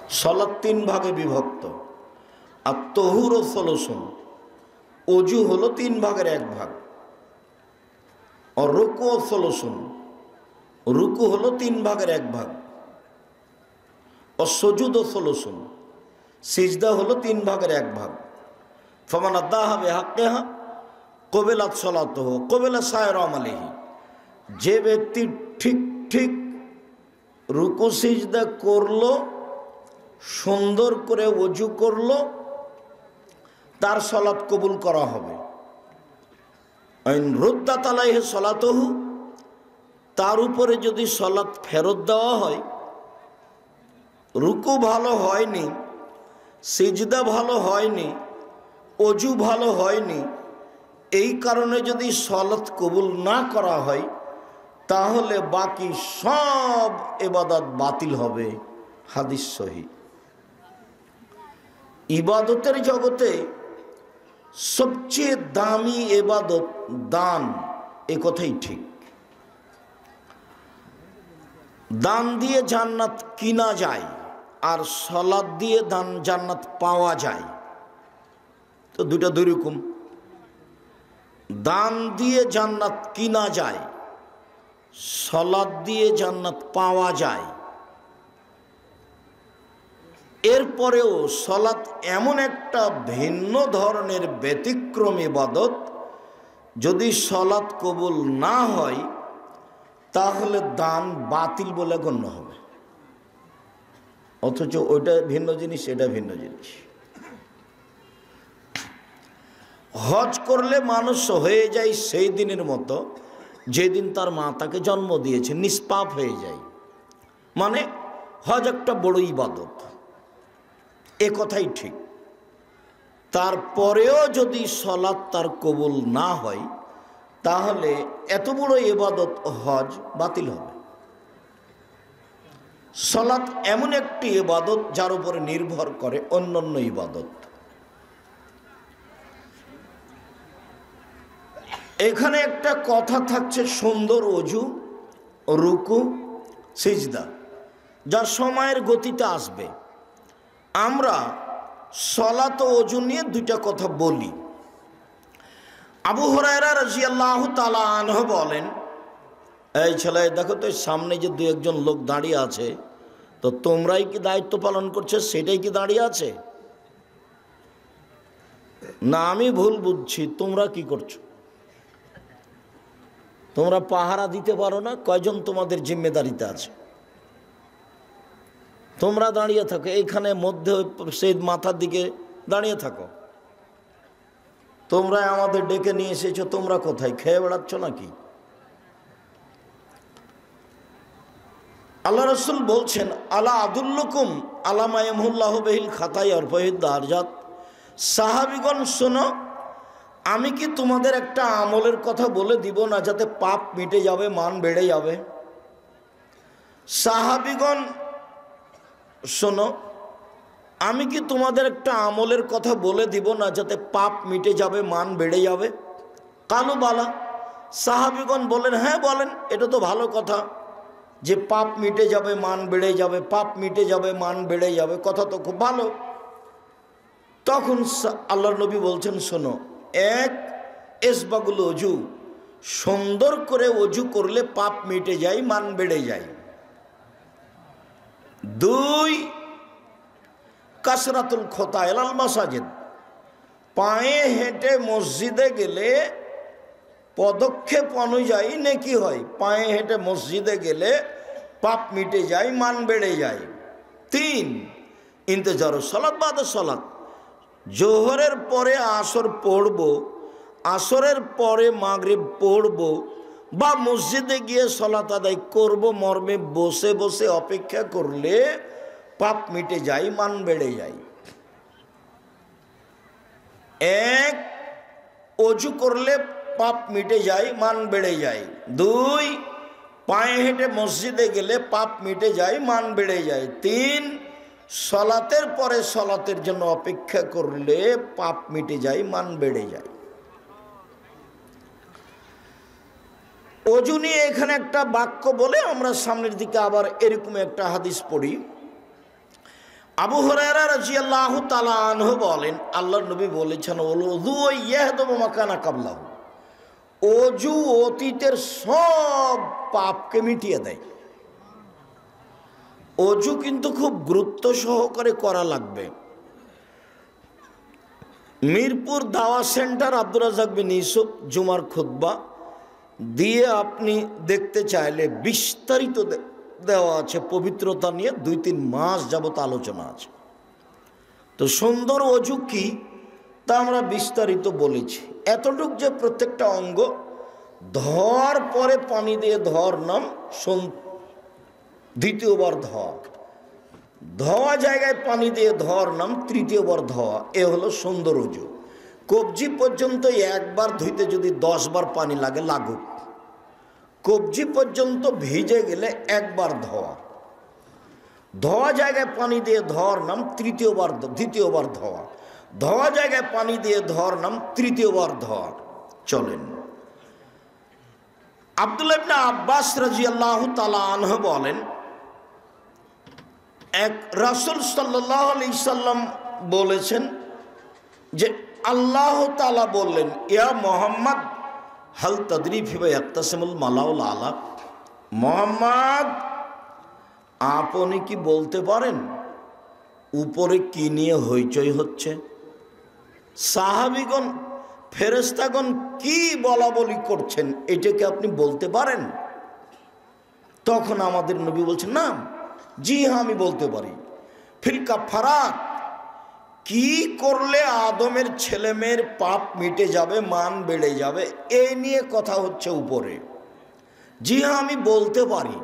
সলাৎ তিন ভাগে বিভক্ত। আর তহুর ও সলসুন, অজু হলো তিন ভাগের এক ভাগ। আর রুকু ও সলসুন, রুকু হলো তিন ভাগের এক ভাগ। ও সজুদ ও সলসুন, সিজদা হলো তিন ভাগের এক ভাগ। ফামান আদাহা বিহাক্কিহা কবিলাত সলাতুহু কবিলা সায়র আমালিহি। যে ব্যক্তি ঠিক ঠিক রুকু সিজদা করলো, সুন্দর করে ওযু করলো, তার সলাত কবুল করা হবে। আইন রুদ্দাত আলাইহি সলাতুহু, তার উপরে যদি সলাত ফেরত দেওয়া হয়, রুকু ভালো হয়নি, সিজদা ভালো হয়নি, অজু ভালো হয়নি, এই কারণে যদি সলাত কবুল না করা হয়, তাহলে বাকি সব ইবাদত বাতিল হবে। হাদিস সহিহ। ইবাদতের জগতে সবচেয়ে দামি ইবাদত দান, এ কথাই ঠিক। দান দিয়ে জান্নাত কিনা যায়, আর সালাত দিয়ে জান্নাত পাওয়া যায়। তো দুইটা দুই রকম। দান দিয়ে জান্নাত কিনা যায়, সালাত দিয়ে জান্নাত পাওয়া যায়। এরপরেও সালাত এমন একটা ভিন্ন ধরনের ব্যতিক্রম ইবাদত, যদি সালাত কবুল না হয় তাহলে দান বাতিল বলে গণ্য হবে। অথচ ওইটা ভিন্ন জিনিস, এটা ভিন্ন জিনিস। হজ করলে মানুষ হয়ে যায় সেই দিনের মতো যেদিন তার মা তাকে জন্ম দিয়েছে, নিষ্পাপ হয়ে যায়। মানে হজ একটা বড় ইবাদত, এ কথাই ঠিক। তারপরেও যদি সালাত তার কবুল না হয়, তাহলে এত বড় ইবাদত হজ বাতিল হবে। সালাত এমন একটি ইবাদত যার উপরে নির্ভর করে অন্যান্য ইবাদত। এখানে একটা কথা থাকছে, সুন্দর অজু, রুকু, সিজদা, যার সময়ের গতিতে আসবে। আমরা সালাত ও অজু নিয়ে দুইটা কথা বলি। আবু হুরায়রা রাদিয়াল্লাহু তাআলা আনহু বলেন, এই ছেলে দেখো তো সামনে যে দু একজন লোক দাঁড়িয়ে আছে, তো তোমরাই কি দায়িত্ব পালন করছে, সেটাই কি দাঁড়িয়ে আছে? না আমি ভুল বুঝছি? তোমরা কি করছো? তোমরা পাহারা দিতে পারো না? কয়জন তোমাদের জিম্মেদারিতে আছে? তোমরা দাঁড়িয়ে থাকো এইখানে মধ্যে, সেই মাথার দিকে দাঁড়িয়ে থাকো। তোমরা আমাদের ডেকে নিয়ে এসেছো, তোমরা কোথায়? খেয়ে বেড়াচ্ছ নাকি? আল্লাহ রাসূল বলছেন, আলা আদুল্লুকুম আলা মা ইয়ামহুল্লাহু বিহিল খাতায়া ওয়া ইয়ারফাউদ দারজাত। সাহাবীগণ শোনো, আমি কি তোমাদের একটা আমলের কথা বলে দিব না, যাতে পাপ মিটে যাবে, মান বেড়ে যাবে? সাহাবীগণ শোনো, আমি কি তোমাদের একটা আমলের কথা বলে দিব না, যাতে পাপ মিটে যাবে, মান বেড়ে যাবে? কালু বালা। সাহাবীগণ বলেন, হ্যাঁ বলেন, এটা তো ভালো কথা যে পাপ মিটে যাবে, মান বেড়ে যাবে, পাপ মিটে যাবে, মান বেড়ে যাবে, কথা তো খুব ভালো। তখন আল্লাহর নবী বলছেন, শোনো, এক, ইসবাগুল অজু, সুন্দর করে অজু করলে পাপ মিটে যায়, মান বেড়ে যায়। দুই, কাসরাতুল খোতা ইলাল মাসাজিদ, পায়ে হেঁটে মসজিদে গেলে পদক্ষেপ অনুযায়ী নেকি হয়। পায়ে হেঁটে মসজিদে গেলে পাপ মিটে যায়, মান বেড়ে যায়। তিন, ইন্তজারুস সালাত বাদে সালাত, জোহরের পরে আসর পড়ব, আসরের পরে মাগরিব পড়ব, বা মসজিদে গিয়ে সালাত আদায় করব, মর্মে বসে বসে অপেক্ষা করলে পাপ মিটে যায়, মান বেড়ে যায়। এক, অজু করলে পাপ মিটে যায়, মান বেড়ে যায়। দুই, পায়ে হেঁটে মসজিদে গেলে পাপ মিটে যায়, মান বেড়ে যায়। তিন, সালাতের পরে সালাতের জন্য অপেক্ষা করলে পাপ মিটে যায়, মান বেড়ে যায়। অজু নিয়ে এখানে একটা বাক্য বলে আমরা সামনের দিকে আবার এরকম একটা হাদিস পড়ি। আবু হুরায়রা রাদিয়াল্লাহু তাআলা আনহু বলেন, আল্লাহর নবী বলেছেন, ওযু ইয়াহদুমু মাকানা কাবলাহু, ওযু অতীতের সব পাপকে মিটিয়ে দেয়। ওযু কিন্তু খুব গুরুত্ব সহকারে করা লাগবে। মিরপুর দাওয়া সেন্টার আব্দুর রাজ্জাক বিন ইউসুফ জুমার খুতবা দিয়ে আপনি দেখতে চাইলে বিস্তারিত দেওয়া আছে, পবিত্রতা নিয়ে 2-3 মাস যাবত আলোচনা আছে। তো সুন্দর ওযু কি তা আমরা বিস্তারিত বলেছি। এতটুক যে প্রত্যেকটা অঙ্গ ধোয়ার পরে পানি দিয়ে ধোয়ার নাম দ্বিতীয়বার ধোয়া, ধোয়া জায়গায় পানি দিয়ে ধোয়ার নাম তৃতীয়বার ধোয়া। এ হলো সুন্দর ওযু। কবজি পর্যন্ত একবার ধুইতে যদি 10 বার পানি লাগে লাগুক, কবজি পর্যন্ত ভিজে গেলে একবার ধোয়া। ধোয়া জায়গায় পানি দিয়ে ধোয়ার নাম দ্বিতীয়বার ধোয়া। ধোয়া জায়গায় পানি দিয়ে ধোয়ার নাম তৃতীয়বার ধোয়া। চলেন, আব্দুল্লাহ ইবনে আব্বাস রাদিয়াল্লাহু তাআলা আনহু বলেন, এক রাসূল সাল্লাল্লাহু আলাইহি সাল্লাম বলেছেন যে আল্লাহ তাআলা বললেন, ইয়া মুহাম্মদ হাল তাদরি ফিমা ইয়াক্তাসিমুল মালাউল আলা, মুহাম্মদ আপনি কি বলতে পারেন উপরে কি নিয়ে হইচই হচ্ছে? সাহাবীগণ ফেরেশতাগণ কি বলা বলি করছেন, এটাকে আপনি বলতে পারেন? তখন আমাদের নবী বলছেন, না, জি হ্যাঁ আমি বলতে পারি। ফিল কাফারাত, কি করলে আদমের ছেলেমেয়ের পাপ মিটে যাবে, মান বেড়ে যাবে, এ নিয়ে কথা হচ্ছে উপরে। জি হ্যাঁ আমি বলতে পারি,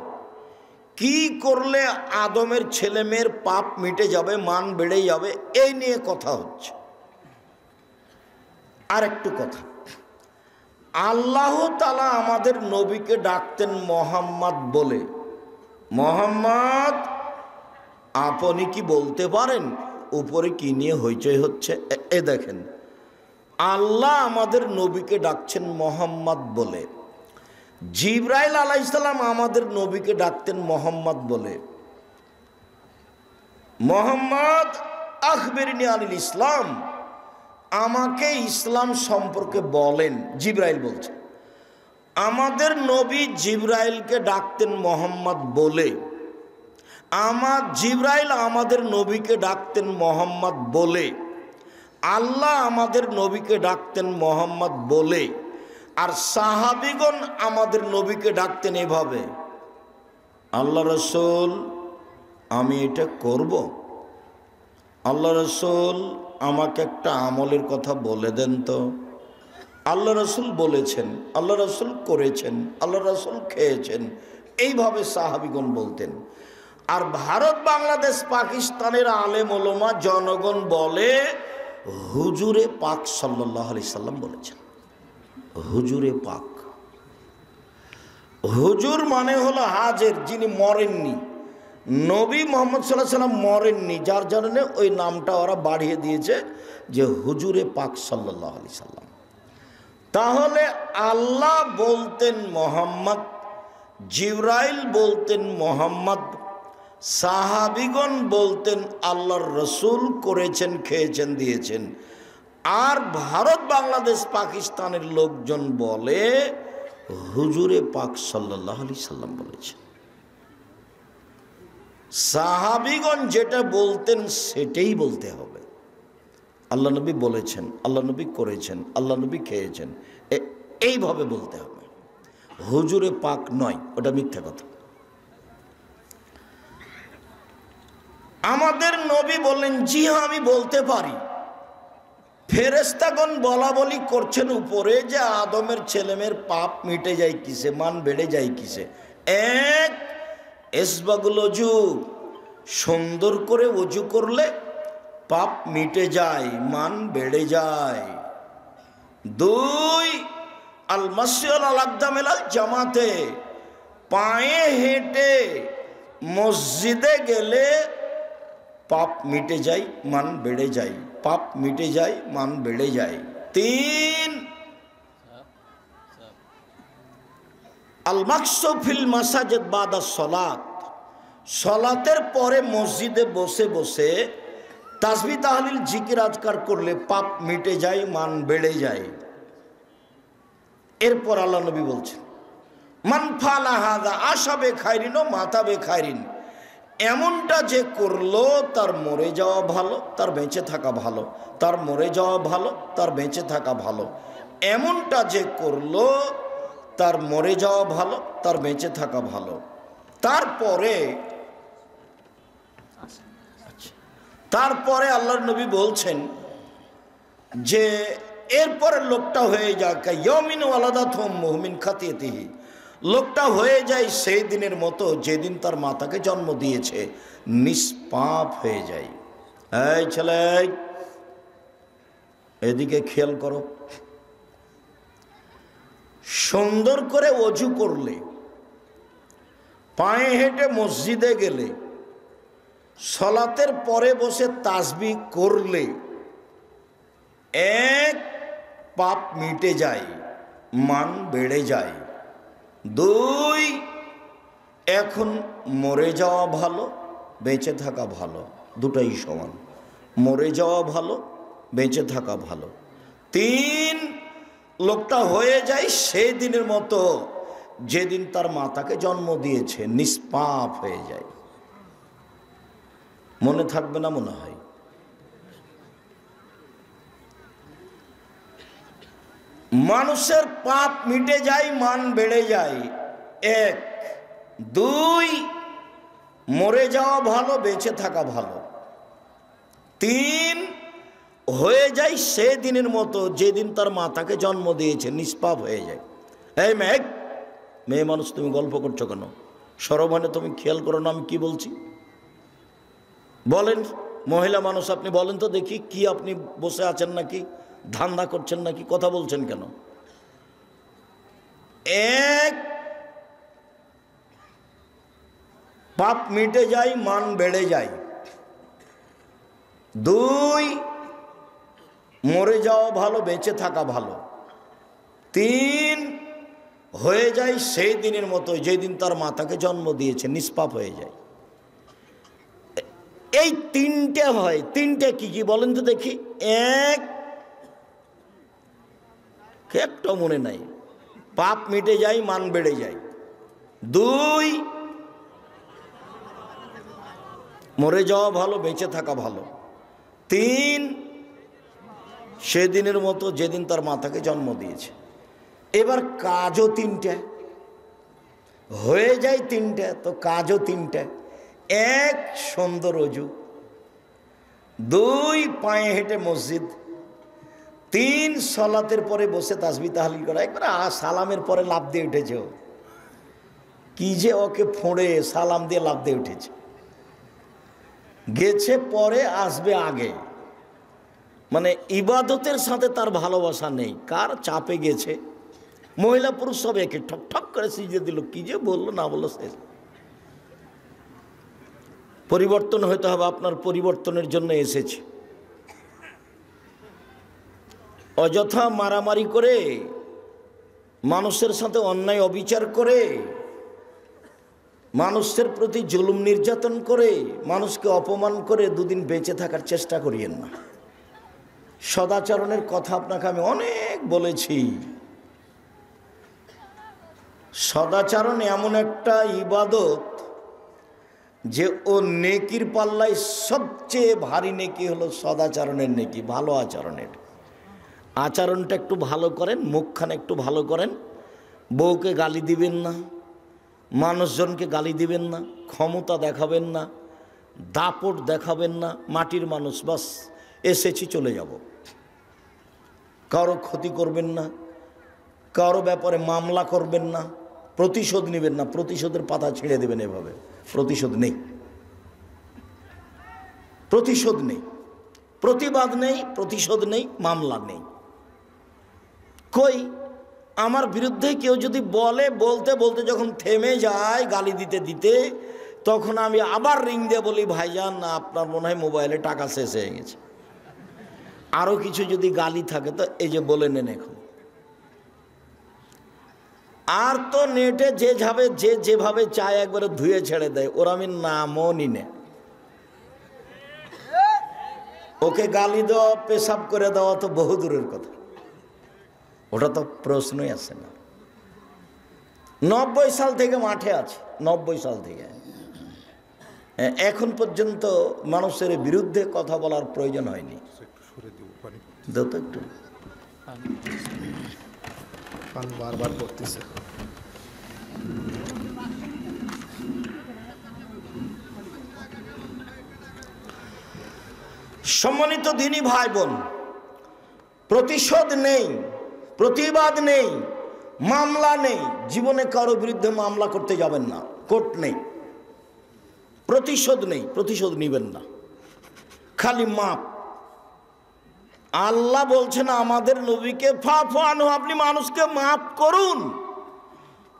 কি করলে আদমের ছেলেমেয়ের পাপ মিটে যাবে, মান বেড়ে যাবে, এই নিয়ে কথা হচ্ছে। আর একটু কথা, আল্লাহ তাআলা আমাদের নবীকে ডাকতেন মোহাম্মদ বলে। মোহাম্মদ আপনি কি বলতে পারেন উপরে কি নিয়ে হইচই হচ্ছে? এ দেখেন, আল্লাহ আমাদের নবীকে ডাকছেন মোহাম্মদ বলে। জিবরাইল আলাইহিস সালাম আমাদের নবীকে ডাকতেন মোহাম্মদ বলে। মোহাম্মদ আখবিরনি আনিল ইসলাম, আমাকে ইসলাম সম্পর্কে বলেন, জিবরাইল বলছে। আমাদের নবী জিবরাইলকে ডাকতেন মোহাম্মদ বলে। জিবরাইল আমাদের নবীকে ডাকতেন মোহাম্মদ বলে। আল্লাহ আমাদের নবীকে ডাকতেন মোহাম্মদ বলে। আর সাহাবীগণ আমাদের নবীকে ডাকতেন এভাবে, আল্লাহ রাসূল আমি এটা করব, আল্লাহ রাসূল আমাকে একটা আমলের কথা বলে দেন তো। আল্লাহ রাসূল বলেছেন, আল্লাহ রাসূল করেছেন, আল্লাহ রাসূল খেয়েছেন, এইভাবে সাহাবীগণ বলতেন। আর ভারত, বাংলাদেশ, পাকিস্তানের আলেম ওলামা জনগণ বলে হুজুরে পাক সাল্লাল্লাহু আলাইহি সাল্লাম বলেছেন। হুজুরে পাক, হুজুর মানে হলো হাজের, যিনি মরেননি। নবী মুহাম্মদ সাল্লাল্লাহু আলাইহি সাল্লাম মরেননি, যার জন্য ওই নামটা ওরা বাড়িয়ে দিয়েছে যে হুজুরে পাক সাল্লাল্লাহু আলাইহি সাল্লাম। তাহলে আল্লাহ বলতেন মোহাম্মদ, জিবরাইল বলতেন মোহাম্মদ, সাহাবীগণ বলতেন আল্লাহর রসুল করেছেন, খেয়েছেন, দিয়েছেন। আর ভারত, বাংলাদেশ, পাকিস্তানের লোকজন বলে হুজুরে পাক সাল্লাল্লাহু আলাইহি সাল্লাম বলেছেন। সাহাবীগণ যেটা বলতেন সেটাই বলতে হবে। আল্লাহ নবী বলেছেন, আল্লাহ নবী করেছেন, আল্লাহ নবী খেয়েছেন, এইভাবে বলতে হবে। হুজুরে পাক নয়, ওটা মিথ্যা কথা। আমাদের নবী বললেন, জি হ্যাঁ আমি বলতে পারি। ফেরেশতাগণ বলা বলি করছেন উপরে যে আদমের ছেলেমেয়ের পাপ মিটে যায় কিসে, মান বেড়ে যায় কিসে। এক, ইসবাগুল ওযু, সুন্দর করে ওযু করলে পাপ মিটে যায়, মান বেড়ে যায়। দুই, আল মাসি আল আকদাম আল জামাতে, পায়ে হেঁটে মসজিদে গেলে পাপ মিটে যায়, মান বেড়ে যায়, পাপ মিটে যায়, মান বেড়ে যায়। তিন, আল মাকসু ফিল মাসাজিদ বাদা সালাত, সলাতের পরে মসজিদে বসে বসে তাসবিহ তাহলিল জিকির আজকার করলে পাপ মিটে যায়, মান বেড়ে যায়। এরপর আল্লাহ নবী বলছেন, মান ফালা হাযা আশাবে খায়রিন ও মাতাবে খায়রিন, এমনটা যে করলো তার মরে যাওয়া ভালো, তার বেঁচে থাকা ভালো, তার মরে যাওয়া ভালো, তার বেঁচে থাকা ভালো। এমনটা যে করলো তার মরে যাওয়া ভালো, তার বেঁচে থাকা ভালো। তারপরে আল্লাহর নবী বলছেন যে এরপরে লোকটা হয়ে যায় কাইয়মিন ওয়ালাদাতহু উম্মুহু মিন খাতিয়াতিহি, লোকটা হয়ে যায় সেই দিনের মতো যেদিন তার মাতাকে জন্ম দিয়েছে, নিষ্পাপ হয়ে যায়। এই ছেলে, এদিকে খেয়াল করো। সুন্দর করে ওযু করলে, পায়ে হেঁটে মসজিদে গেলে, সলাতের পরে বসে তাসবিহ করলে এক, পাপ মিটে যায়, মান বেড়ে যায়। দুই, এখন মরে যাওয়া ভালো, বেঁচে থাকা ভালো, দুটাই সমান। মরে যাওয়া ভালো, বেঁচে থাকা ভালো। তিন, লোকটা হয়ে যায় সেই দিনের মতো যেদিন তার মাতাকে জন্ম দিয়েছে, নিষ্পাপ হয়ে যায়। মনে থাকবে না মনে হয়? মানুষের পাপ মিটে যায়, মান বেড়ে যায়, এক। দুই, মরে যাওয়া ভালো, বেঁচে থাকা ভালো। তিন, হয়ে যায় সে দিনের মতো যেদিন তার মাতাকে জন্ম দিয়েছে, নিষ্পাপ হয়ে যায়। এই মেয়ে মানুষ, তুমি গল্প করছো কেন? সরবানে তুমি খেয়াল করো না আমি কি বলছি? বলেন, মহিলা মানুষ আপনি বলেন তো দেখি, কি আপনি বসে আছেন নাকি, ধান্দা করছেন নাকি, কথা বলছেন কেন? এক, পাপ মিটে যায়, মান বেড়ে যায়। দুই, মরে যাওয়া ভালো, বেঁচে থাকা ভালো। তিন, হয়ে যায় সেই দিনের মতো যেদিন তার মাতাকে জন্ম দিয়েছে, নিষ্পাপ হয়ে যায়। এই তিনটে হয়। তিনটে কি কি বলেন তো দেখি? এক, একটা মনে নাই, পাপ মিটে যায়, মান বেড়ে যায়। দুই, মরে যাওয়া ভালো, বেঁচে থাকা ভালো। তিন, সেদিনের মতো যেদিন তার মাতাকে জন্ম দিয়েছে। এবার কাজও তিনটে হয়ে যায়, তিনটে তো কাজও তিনটে। এক, সুন্দর ওযু। দুই, পায়ে হেঁটে মসজিদ। তিন, সলাতের পরে বসে তাসবিহ তাহলিল করা। একবার সালামের পরে লাফ দিয়ে উঠেছে, কি যে ওকে ফোঁড়ে, সালাম দিয়ে লাফ দিয়ে উঠেছে। গেছে পরে, আসবে আগে। মানে ইবাদতের সাথে তার ভালোবাসা নেই। কার চাপে গেছে, মহিলা পুরুষ সব একে ঠক ঠক করে সিজদে দিল, কি যে বললো না বললো শেষ। পরিবর্তন হতে হবে, আপনার পরিবর্তনের জন্য এসেছে। অযথা মারামারি করে, মানুষের সাথে অন্যায় অবিচার করে, মানুষের প্রতি জুলুম নির্যাতন করে, মানুষকে অপমান করে দুদিন বেঁচে থাকার চেষ্টা করিয়েন না। সদাচরণের কথা আপনাকে আমি অনেক বলেছি। সদাচরণ এমন একটা ইবাদত যে ও নেকির পাল্লায় সবচেয়ে ভারী নেকি হলো সদাচরণের নেকি, ভালো আচরণের। আচরণটা একটু ভালো করেন, মুখখানে একটু ভালো করেন, বউকে গালি দিবেন না, মানুষজনকে গালি দিবেন না, ক্ষমতা দেখাবেন না, দাপট দেখাবেন না। মাটির মানুষ, বাস এসেছি চলে যাব। কারো ক্ষতি করবেন না, কারো ব্যাপারে মামলা করবেন না, প্রতিশোধ নেবেন না, প্রতিশোধের পাতা ছিঁড়ে দেবেন। এভাবে প্রতিশোধ নেই, প্রতিশোধ নেই, প্রতিবাদ নেই, প্রতিশোধ নেই, মামলা নেই। কই আমার বিরুদ্ধে কেউ যদি বলে, বলতে বলতে যখন থেমে যায় গালি দিতে দিতে, তখন আমি আবার রিং দিয়ে বলি, ভাইজান না আপনার মনে হয় মোবাইলে টাকা শেষ হয়ে গেছে। আরও কিছু যদি গালি থাকে তো এই যে বলে নেন। এখন আর তো নেটে যেভাবে চায় একবারে ধুয়ে ছেড়ে দেয়, ওর আমি নামও নিনে। ওকে গালি দেওয়া, পেশাব করে দেওয়া তো বহু দূরের কথা, ওটা তো প্রশ্নই আসে না। 90 সাল থেকে মাঠে আছে, 90 সাল থেকে এখন পর্যন্ত মানুষের বিরুদ্ধে কথা বলার প্রয়োজন হয়নি। দাও তো একটু, বারবার করতেছে। সম্মানিত দিনী ভাই বোন, প্রতিশোধ নেই, প্রতিবাদ নেই, মামলা নেই। জীবনে কারো বিরুদ্ধে মামলা করতে যাবেন না, কোর্ট নেই। প্রতিশোধ নেই, প্রতিশোধ নিবেন না, খালি মাপ। আল্লাহ বলছেন আমাদের নবীকে, ফাফু আনহু, আপনি মানুষকে মাফ করুন।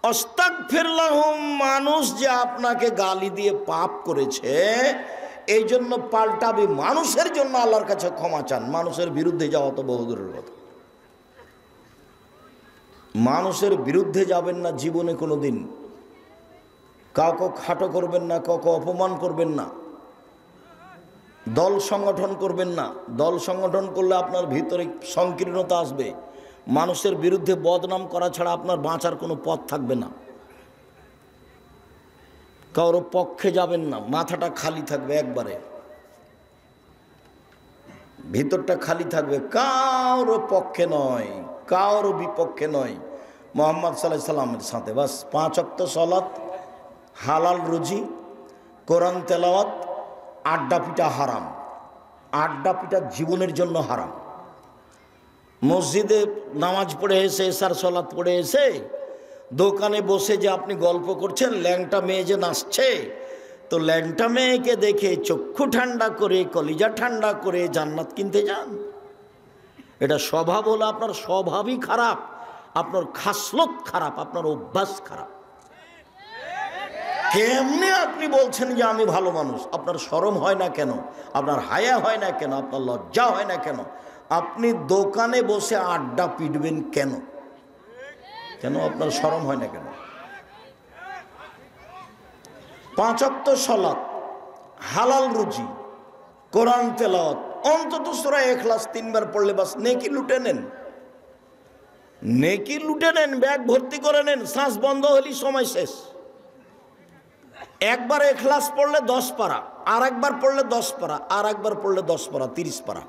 আস্তাগফিরলাহুম, মানুষ যে আপনাকে গালি দিয়ে পাপ করেছে এই জন্য পাল্টাবে, মানুষের জন্য আল্লাহর কাছে ক্ষমা চান। মানুষের বিরুদ্ধে যাওয়া তো বহুদূরের কথা। মানুষের বিরুদ্ধে যাবেন না জীবনে কোনো দিন। কাউকে খাটো করবেন না, কাউকে অপমান করবেন না, দল সংগঠন করবেন না। দল সংগঠন করলে আপনার ভিতরে সংকীর্ণতা আসবে। মানুষের বিরুদ্ধে বদনাম করা ছাড়া আপনার বাঁচার কোনো পথ থাকবে না। কারো পক্ষে যাবেন না, মাথাটা খালি থাকবে, একবারে ভিতরটা খালি থাকবে, কারো পক্ষে নয়, কারো বিপক্ষে নয়। মুহাম্মদ সাল্লাল্লাহু আলাইহি সাল্লামের সাথে বাস 5 ওয়াক্ত সালাত, হালাল রুজি, কোরআন তেলাওয়াত, আড্ডা পিটা হারাম। আড্ডা পিটা জীবনের জন্য হারাম। মসজিদে নামাজ পড়ে এসে, এশার সালাত পড়ে এসে দোকানে বসে যে আপনি গল্প করছেন, ল্যাংটা মেয়ে যে নাচছে, তো ল্যাংটা মেয়েকে দেখে চক্ষু ঠান্ডা করে, কলিজা ঠান্ডা করে জান্নাত কিনতে যান। এটা স্বভাব হলো আপনার স্বভাবই খারাপ, আপনার খাসলত খারাপ, আপনার অভ্যাস খারাপ। কেমনে আপনি বলছেন যে আমি ভালো মানুষ? আপনার শরম হয় না কেন? আপনার হায়া হয় না কেন? আপনার লজ্জা হয় না কেন? আপনি দোকানে বসে আড্ডা পিটবেন কেন? কেন আপনার শরম হয় না কেন? 5 ওয়াক্ত সালাত, হালাল রুজি, কোরআন তেলাওয়াত, অন্তত সূরা ইখলাস 3 বার পড়লে বাস নেকি লুটে নেন। নেকি লুটে নেন, ব্যাগ ভর্তি করে নেন, শ্বাস বন্ধ হলেই সময় শেষ। একবার ইখলাস পড়লে 10 পারা, আর একবার পড়লে 10 পারা, আর একবার পড়লে 10 পারা, 30 পারা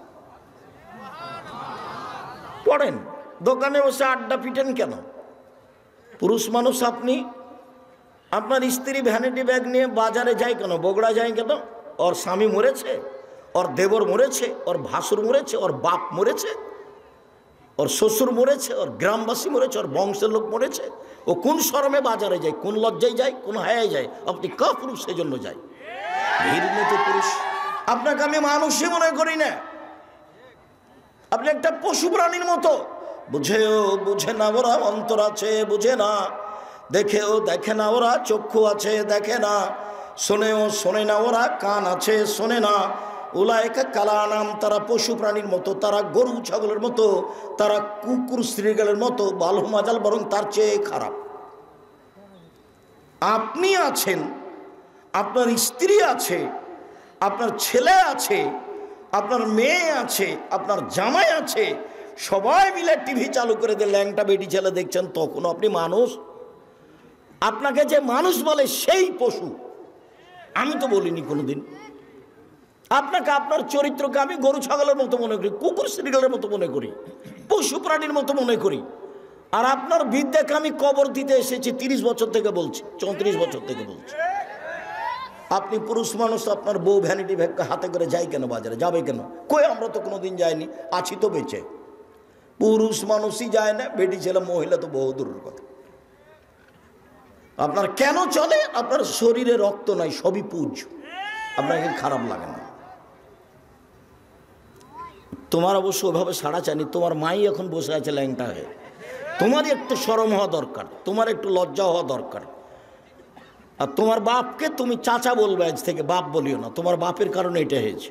পড়েন। দোকানে বসে আড্ডা পিটেন কেন? পুরুষ মানুষ আপনি, আপনার স্ত্রী ভ্যানিটি ব্যাগ নিয়ে বাজারে যায় কেন? বগুড়া যায় কেন? ওর স্বামী মরেছে, ওর দেবর মরেছে, ওর ভাসুর মরেছে, ওর বাপ মরেছে, ওর শ্বশুর মরেছে, ওর গ্রামবাসী মরেছে, ওর বংশের লোক মরেছে। ও কোন শরমে বাজারে যায়? কোন লজ্জায় যায়? কোন হায়ায় যায়? আপনি কা পুরুষ সেজন্য যায়? ঘৃণিত পুরুষ। আপনাকে আমি মানুষই মনে করি না, আপনি একটা পশু প্রাণীর মতো। বুঝেও বুঝে না ওরা, অন্তর আছে বুঝে না, দেখেও দেখে না ওরা, চক্ষু আছে দেখে না, শোনেও শোনে না ওরা, কান আছে শোনে না। উলায়েকা কালানাম, তারা পশু প্রাণীর মতো, তারা গরু ছাগলের মতো, তারা কুকুর শ্রীগালের মতো, বালহুমাজাল, বরং তার চেয়ে খারাপ। আপনি আছেন, আপনার স্ত্রী আছে, আপনার ছেলে আছে, আপনার মেয়ে আছে, আপনার জামাই আছে, সবাই মিলে টিভি চালু করে দিয়ে ল্যাংটা বেটি ছেলে দেখছেন, তখনও আপনি মানুষ? আপনাকে যে মানুষ বলে সেই পশু। আমি তো বলিনি কোনোদিন আপনাকে, আপনার চরিত্রকে আমি গরু ছাগলের মতো মনে করি, কুকুর শ্রীগালের মতো মনে করি, পশু প্রাণীর মতো মনে করি। আর আপনার বিদ্যাকে আমি কবর দিতে এসেছি 30 বছর থেকে বলছি, 34 বছর থেকে বলছি। আপনি পুরুষ মানুষ, আপনার বউ ভ্যানিটি ব্যাগ হাতে করে যায় কেন বাজারে? যাবে কেন? কই, আমরা তো কোনোদিন যাইনি, আছি তো বেঁচে। পুরুষ মানুষই যায় না, বেটি ছেলে মহিলা তো বহু দূরের কথা। আপনার কেন চলে? আপনার শরীরে রক্ত নাই, সবই পুজ, আপনাকে খারাপ লাগে না। তোমার অবশ্য ওইভাবে সাড়া চায়নি, তোমার মাই এখন বসে আছে ল্যাংটা হয়ে। তোমারই একটু শরম হওয়া দরকার, তোমার একটু লজ্জা হওয়া দরকার। আর তোমার বাপকে তুমি চাচা বলবে, আজ থেকে বাপ বলিও না, তোমার বাপের কারণে এটা হয়েছে।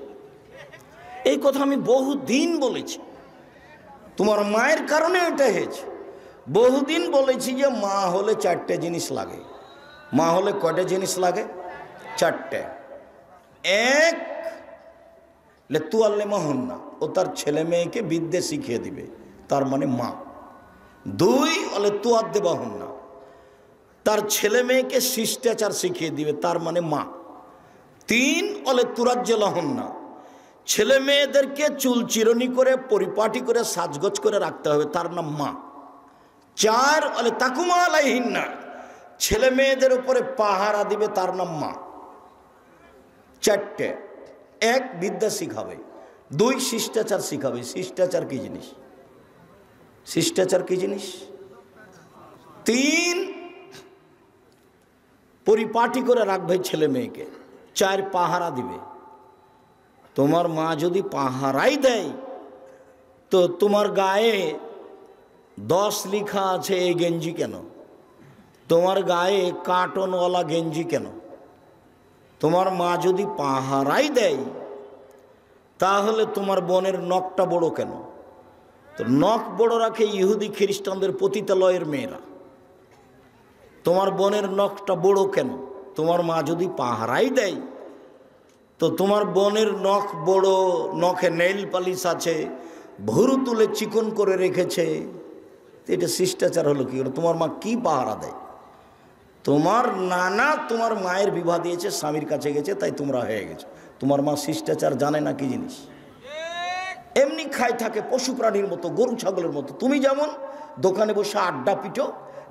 এই কথা আমি বহু দিন বলেছি, তোমার মায়ের কারণে এটা হয়েছে। বহুদিন বলেছি যে মা হলে চারটে জিনিস লাগে। মা হলে কয়টা জিনিস লাগে? চারটে। এক, তু আল্লে মহন্না, ও তার ছেলে মেয়েকে বিদ্যে শিখিয়ে দিবে, তার মানে মা। দুই, অলে তু আদ্দে বাহন্না, তার ছেলে মেয়েকে শিষ্টাচার শিখিয়ে দিবে, তার মানে মা। তিন, অলে তুরাজ্য লহন্না, ছেলে মেয়েদেরকে চুল চিরনি করে পরিপাটি করে সাজগোজ করে রাখতে হবে, তার নাম মা। চার, অলে তাকুমা আলাইহিন্না, ছেলে মেয়েদের উপরে পাহারা দিবে, তার নাম মা। চারটে। এক, বিদ্যা শিখাবে। দুই, শিষ্টাচার শিখাবে। শিষ্টাচার কি জিনিস? শিষ্টাচার কি জিনিস? তিন, পরিপাটি করে রাখবে ছেলে মেয়েকে। চার, পাহারা দিবে। তোমার মা যদি পাহারাই দেয় তো তোমার গায়ে 10 লেখা আছে এই গেঞ্জি কেন? তোমার গায়ে কার্টনওয়ালা গেঞ্জি কেন? তোমার মা যদি পাহারাই দেয় তাহলে তোমার বোনের নখটা বড় কেন? তো নখ বড় রাখে ইহুদি খ্রিস্টানদের পতিতালয়ের মেয়েরা। তোমার বোনের নখটা বড় কেন? তোমার মা যদি পাহারাই দেয় তো তোমার বোনের নখ বড়, নখে নেইল পালিশ আছে, ভুরু তুলে চিকন করে রেখেছে, এটা শিষ্টাচার হলো কি? তোমার মা কি পাহারা দেয়? তোমার নানা তোমার মায়ের বিবাহ দিয়েছে, স্বামীর কাছে গেছে, তাই তোমরা হয়ে গেছো। তোমার মা শিষ্টাচার জানে না কি জিনিস? এমনি খায় থাকে পশু প্রাণীর মতো, গরু ছাগলের মতো। তুমি যেমন দোকানে বসে আড্ডা পিটো,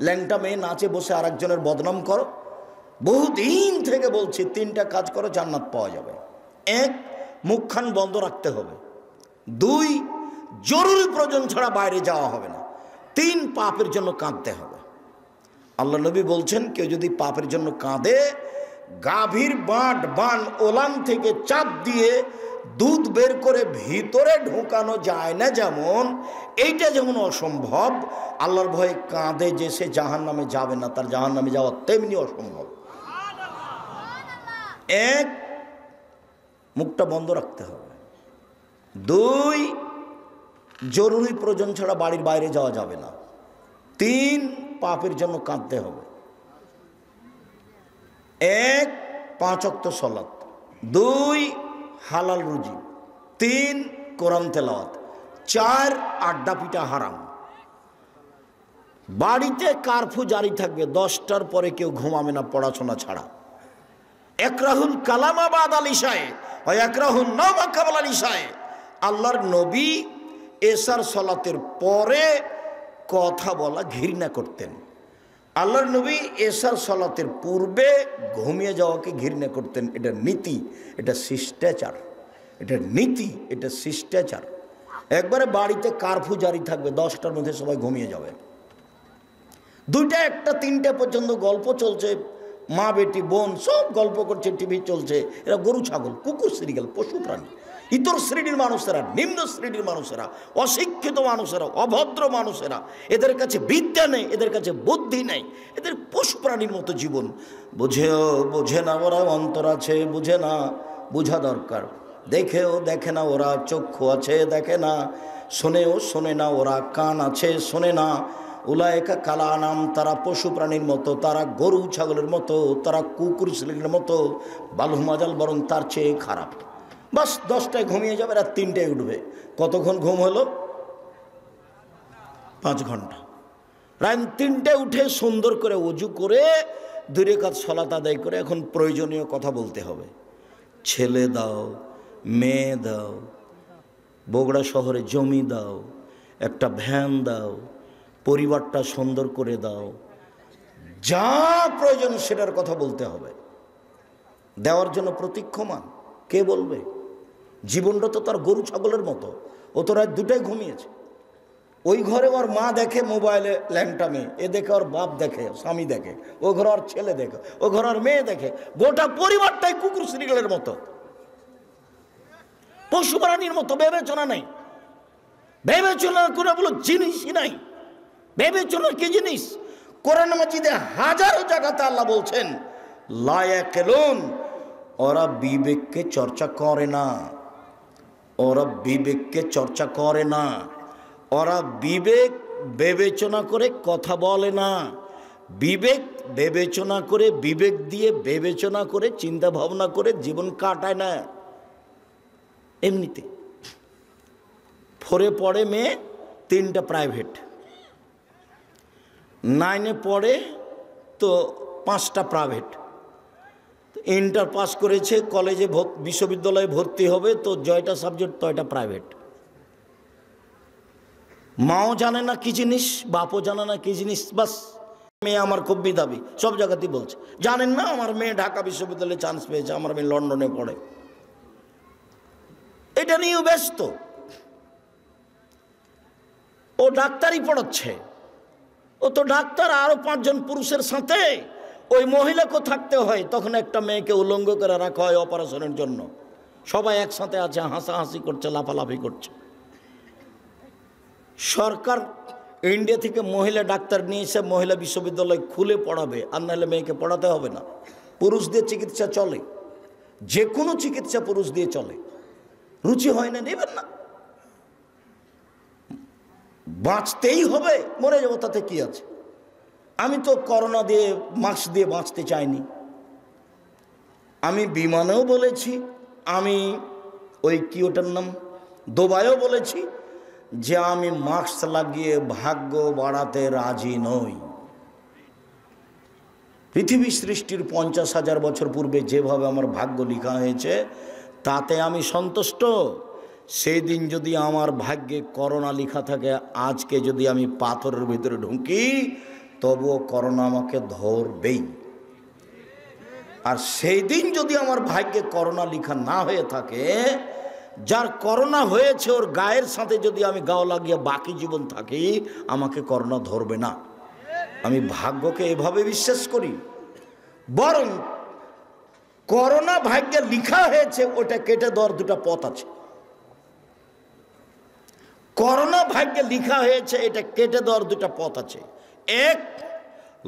ল্যাংটা মেয়ে নাচে বসে আর একজনের বদনাম করো। বহুদিন থেকে বলছি 3টা কাজ করো, জান্নাত পাওয়া যাবে। এক, মুখখান বন্ধ রাখতে হবে। দুই, জরুরি প্রয়োজন ছাড়া বাইরে যাওয়া হবে না। তিন, পাপের জন্য কাঁদতে হবে। আল্লাহ নবী বলছেন কেউ যদি পাপের জন্য কাঁদে, গাভীর বান ওলান থেকে চাপ দিয়ে দুধ বের করে ভিতরে ঢোকানো যায় না, যেমন এইটা যেমন অসম্ভব, আল্লাহর ভয়ে কাঁদে যে সে জাহান্নামে যাবে না, তার জাহান্নামে যাওয়া তেমনি অসম্ভব। এক, মুখটা বন্ধ রাখতে হবে। দুই, জরুরি প্রয়োজন ছাড়া বাড়ির বাইরে যাওয়া যাবে না। তিন, পাপের জন্য কাঁদতে হবে। এক, 5 ওয়াক্ত সালাত। দুই, হালাল রুজি। তিন, কোরআন তেলাওয়াত। চার, আড্ডা পিটা হারাম। বাড়িতে কারফিউ জারি থাকবে, 10টার পরে কেউ ঘুমাবে না পড়াশোনা ছাড়া। একরাহুল কালামা বাদাল ইশায়ে ওয়া একরাহুন নাওমা কাবলাল ইশায়ে। আল্লাহর নবী এশার সালাতের পরে কথা বলা ঘৃণা করতেন। আল্লাহর নবী এশার সালাতের পূর্বে ঘুমিয়ে যাওয়াকে ঘৃণা করতেন। এটা নীতি, এটা শিষ্টাচার, এটা নীতি, এটা শিষ্টাচার। একবারে বাড়িতে কারফিউ জারি থাকবে, 10টার মধ্যে সবাই ঘুমিয়ে যাবে। 2টা, 1টা, 3টে পর্যন্ত গল্প চলছে, মা বেটি বোন সব গল্প করছে, টিভি চলছে। এরা গরু ছাগল, কুকুর শ্রীগাল, পশু প্রাণী। ইতর শ্রেণীর মানুষেরা, নিম্ন শ্রেণীর মানুষেরা, অশিক্ষিত মানুষেরা, অভদ্র মানুষেরা, এদের কাছে বিদ্যা নেই, এদের কাছে বুদ্ধি নেই, এদের পশু প্রাণীর মতো জীবন। বোঝে না ওরা, অন্তর আছে বুঝে না, বোঝা দরকার। দেখেও দেখে না ওরা, চক্ষু আছে দেখে না, শোনেও শোনে না ওরা, কান আছে শোনে না। উলায়েকা কালা নাম, তারা পশু প্রাণীর মতো, তারা গরু ছাগলের মতো, তারা কুকুর শ্রেণীর মতো, বালহুমাজাল, বরং তার চেয়ে খারাপ। বাস 10টায় ঘুমিয়ে যাবে, রাত 3টায় উঠবে। কতক্ষণ ঘুম হলো? 5 ঘন্টা। রাত 3টায় উঠে সুন্দর করে ওযু করে 2 রাকাত সালাত আদায় করে এখন প্রয়োজনীয় কথা বলতে হবে। ছেলে দাও, মেয়ে দাও, বগুড়া শহরে জমি দাও, একটা ভ্যান দাও, পরিবারটা সুন্দর করে দাও, যা প্রয়োজন সেটার কথা বলতে হবে। দেওয়ার জন্য প্রতীক্ষমান কে বলবে? জীবনটা তো তার গরু ছাগলের মতো। ও তো রাত 2টায় ঘুমিয়েছে। ওই ঘরে ওর মা দেখে মোবাইলে ল্যাংটা মেয়ে, এ দেখে ওর বাপ দেখে, স্বামী দেখে, ও ঘরে ওর ছেলে দেখে, ও ঘরে ওর মেয়ে দেখে, গোটা পরিবারটাই কুকুর শ্রীগালের মতো, পশু প্রাণীর মতো। বিবেচনা নেই, বিবেচনা করে বলো জিনিসই নাই। বিবেচনা কি জিনিস? কোরআন মাজিদে হাজারো জায়গাতে আল্লাহ বলছেন লা ইয়াকিলুন, ওরা বিবেককে চর্চা করে না, ওরা বিবেককে চর্চা করে না, ওরা বিবেক বিবেচনা করে কথা বলে না, বিবেক বিবেচনা করে, বিবেক দিয়ে বিবেচনা করে চিন্তা ভাবনা করে জীবন কাটায় না। এমনিতে 4-এ পড়ে মেয়ে, 3টা প্রাইভেট, 9-এ পড়ে তো 5টা প্রাইভেট, ইন্টার পাস করেছে, কলেজে বিশ্ববিদ্যালয়ে ভর্তি হবে তো 6টা সাবজেক্ট, 6টা প্রাইভেট। মাও জানে না কি জিনিস, বাপও জানে না কি জিনিস, বাস মেয়ে আমার খুব মেধাবী, সব জায়গাতেই বলছে। জানেন না আমার মেয়ে ঢাকা বিশ্ববিদ্যালয়ে চান্স পেয়েছে, আমার মেয়ে লন্ডনে পড়ে, এটা নিয়েও ব্যস্ত। ও ডাক্তারি পড়াচ্ছে, ও তো ডাক্তার, আরো 5 জন পুরুষের সাথে ওই মহিলাকেও থাকতে হয়, তখন একটা মেয়েকে উলঙ্গ করে রাখা হয় অপারেশনের জন্য। সবাই একসাথে আছে, হাসাহাসি করছে, লাফালাফি করছে। সরকার ইন্ডিয়া থেকে মহিলা ডাক্তার নিয়ে এসে মহিলা বিশ্ববিদ্যালয় খুলে পড়াবে, আর নাহলে মেয়েকে পড়াতে হবে না। পুরুষ দিয়ে চিকিৎসা চলে, যে কোনো চিকিৎসা পুরুষ দিয়ে চলে। রুচি হয় না, নেবেন না, বাঁচতেই হবে, মরে যাবো তাতে কি আছে। আমি তো করোনা দিয়ে মাস্ক দিয়ে বাঁচতে চাইনি, আমি বিমানেও বলেছি, আমি ওই কি ওটার নাম দুবাইও বলেছি যে আমি মাস্ক লাগিয়ে ভাগ্য বাড়াতে রাজি নই। পৃথিবী সৃষ্টির 50,000 বছর পূর্বে যেভাবে আমার ভাগ্য লেখা হয়েছে তাতে আমি সন্তুষ্ট। সেই দিন যদি আমার ভাগ্যে করোনা লেখা থাকে, আজকে যদি আমি পাথরের ভিতরে ঢুকি তবুও করোনা আমাকে ধরবেই। আর সেই দিন যদি আমার ভাগ্যে করোনা লেখা না হয়ে থাকে, যার করোনা হয়েছে ওর গায়ের সাথে যদি আমি গাও লাগিয়ে বাকি জীবন থাকি, আমাকে করোনা ধরবে না। আমি ভাগ্যকে এভাবে বিশ্বাস করি। বরং করোনা ভাগ্যে লেখা হয়েছে, ওটা কেটে দেওয়ার 2টা পথ আছে। করোনা ভাগ্যে লেখা হয়েছে, এটা কেটে দেওয়ার 2টা পথ আছে। এক,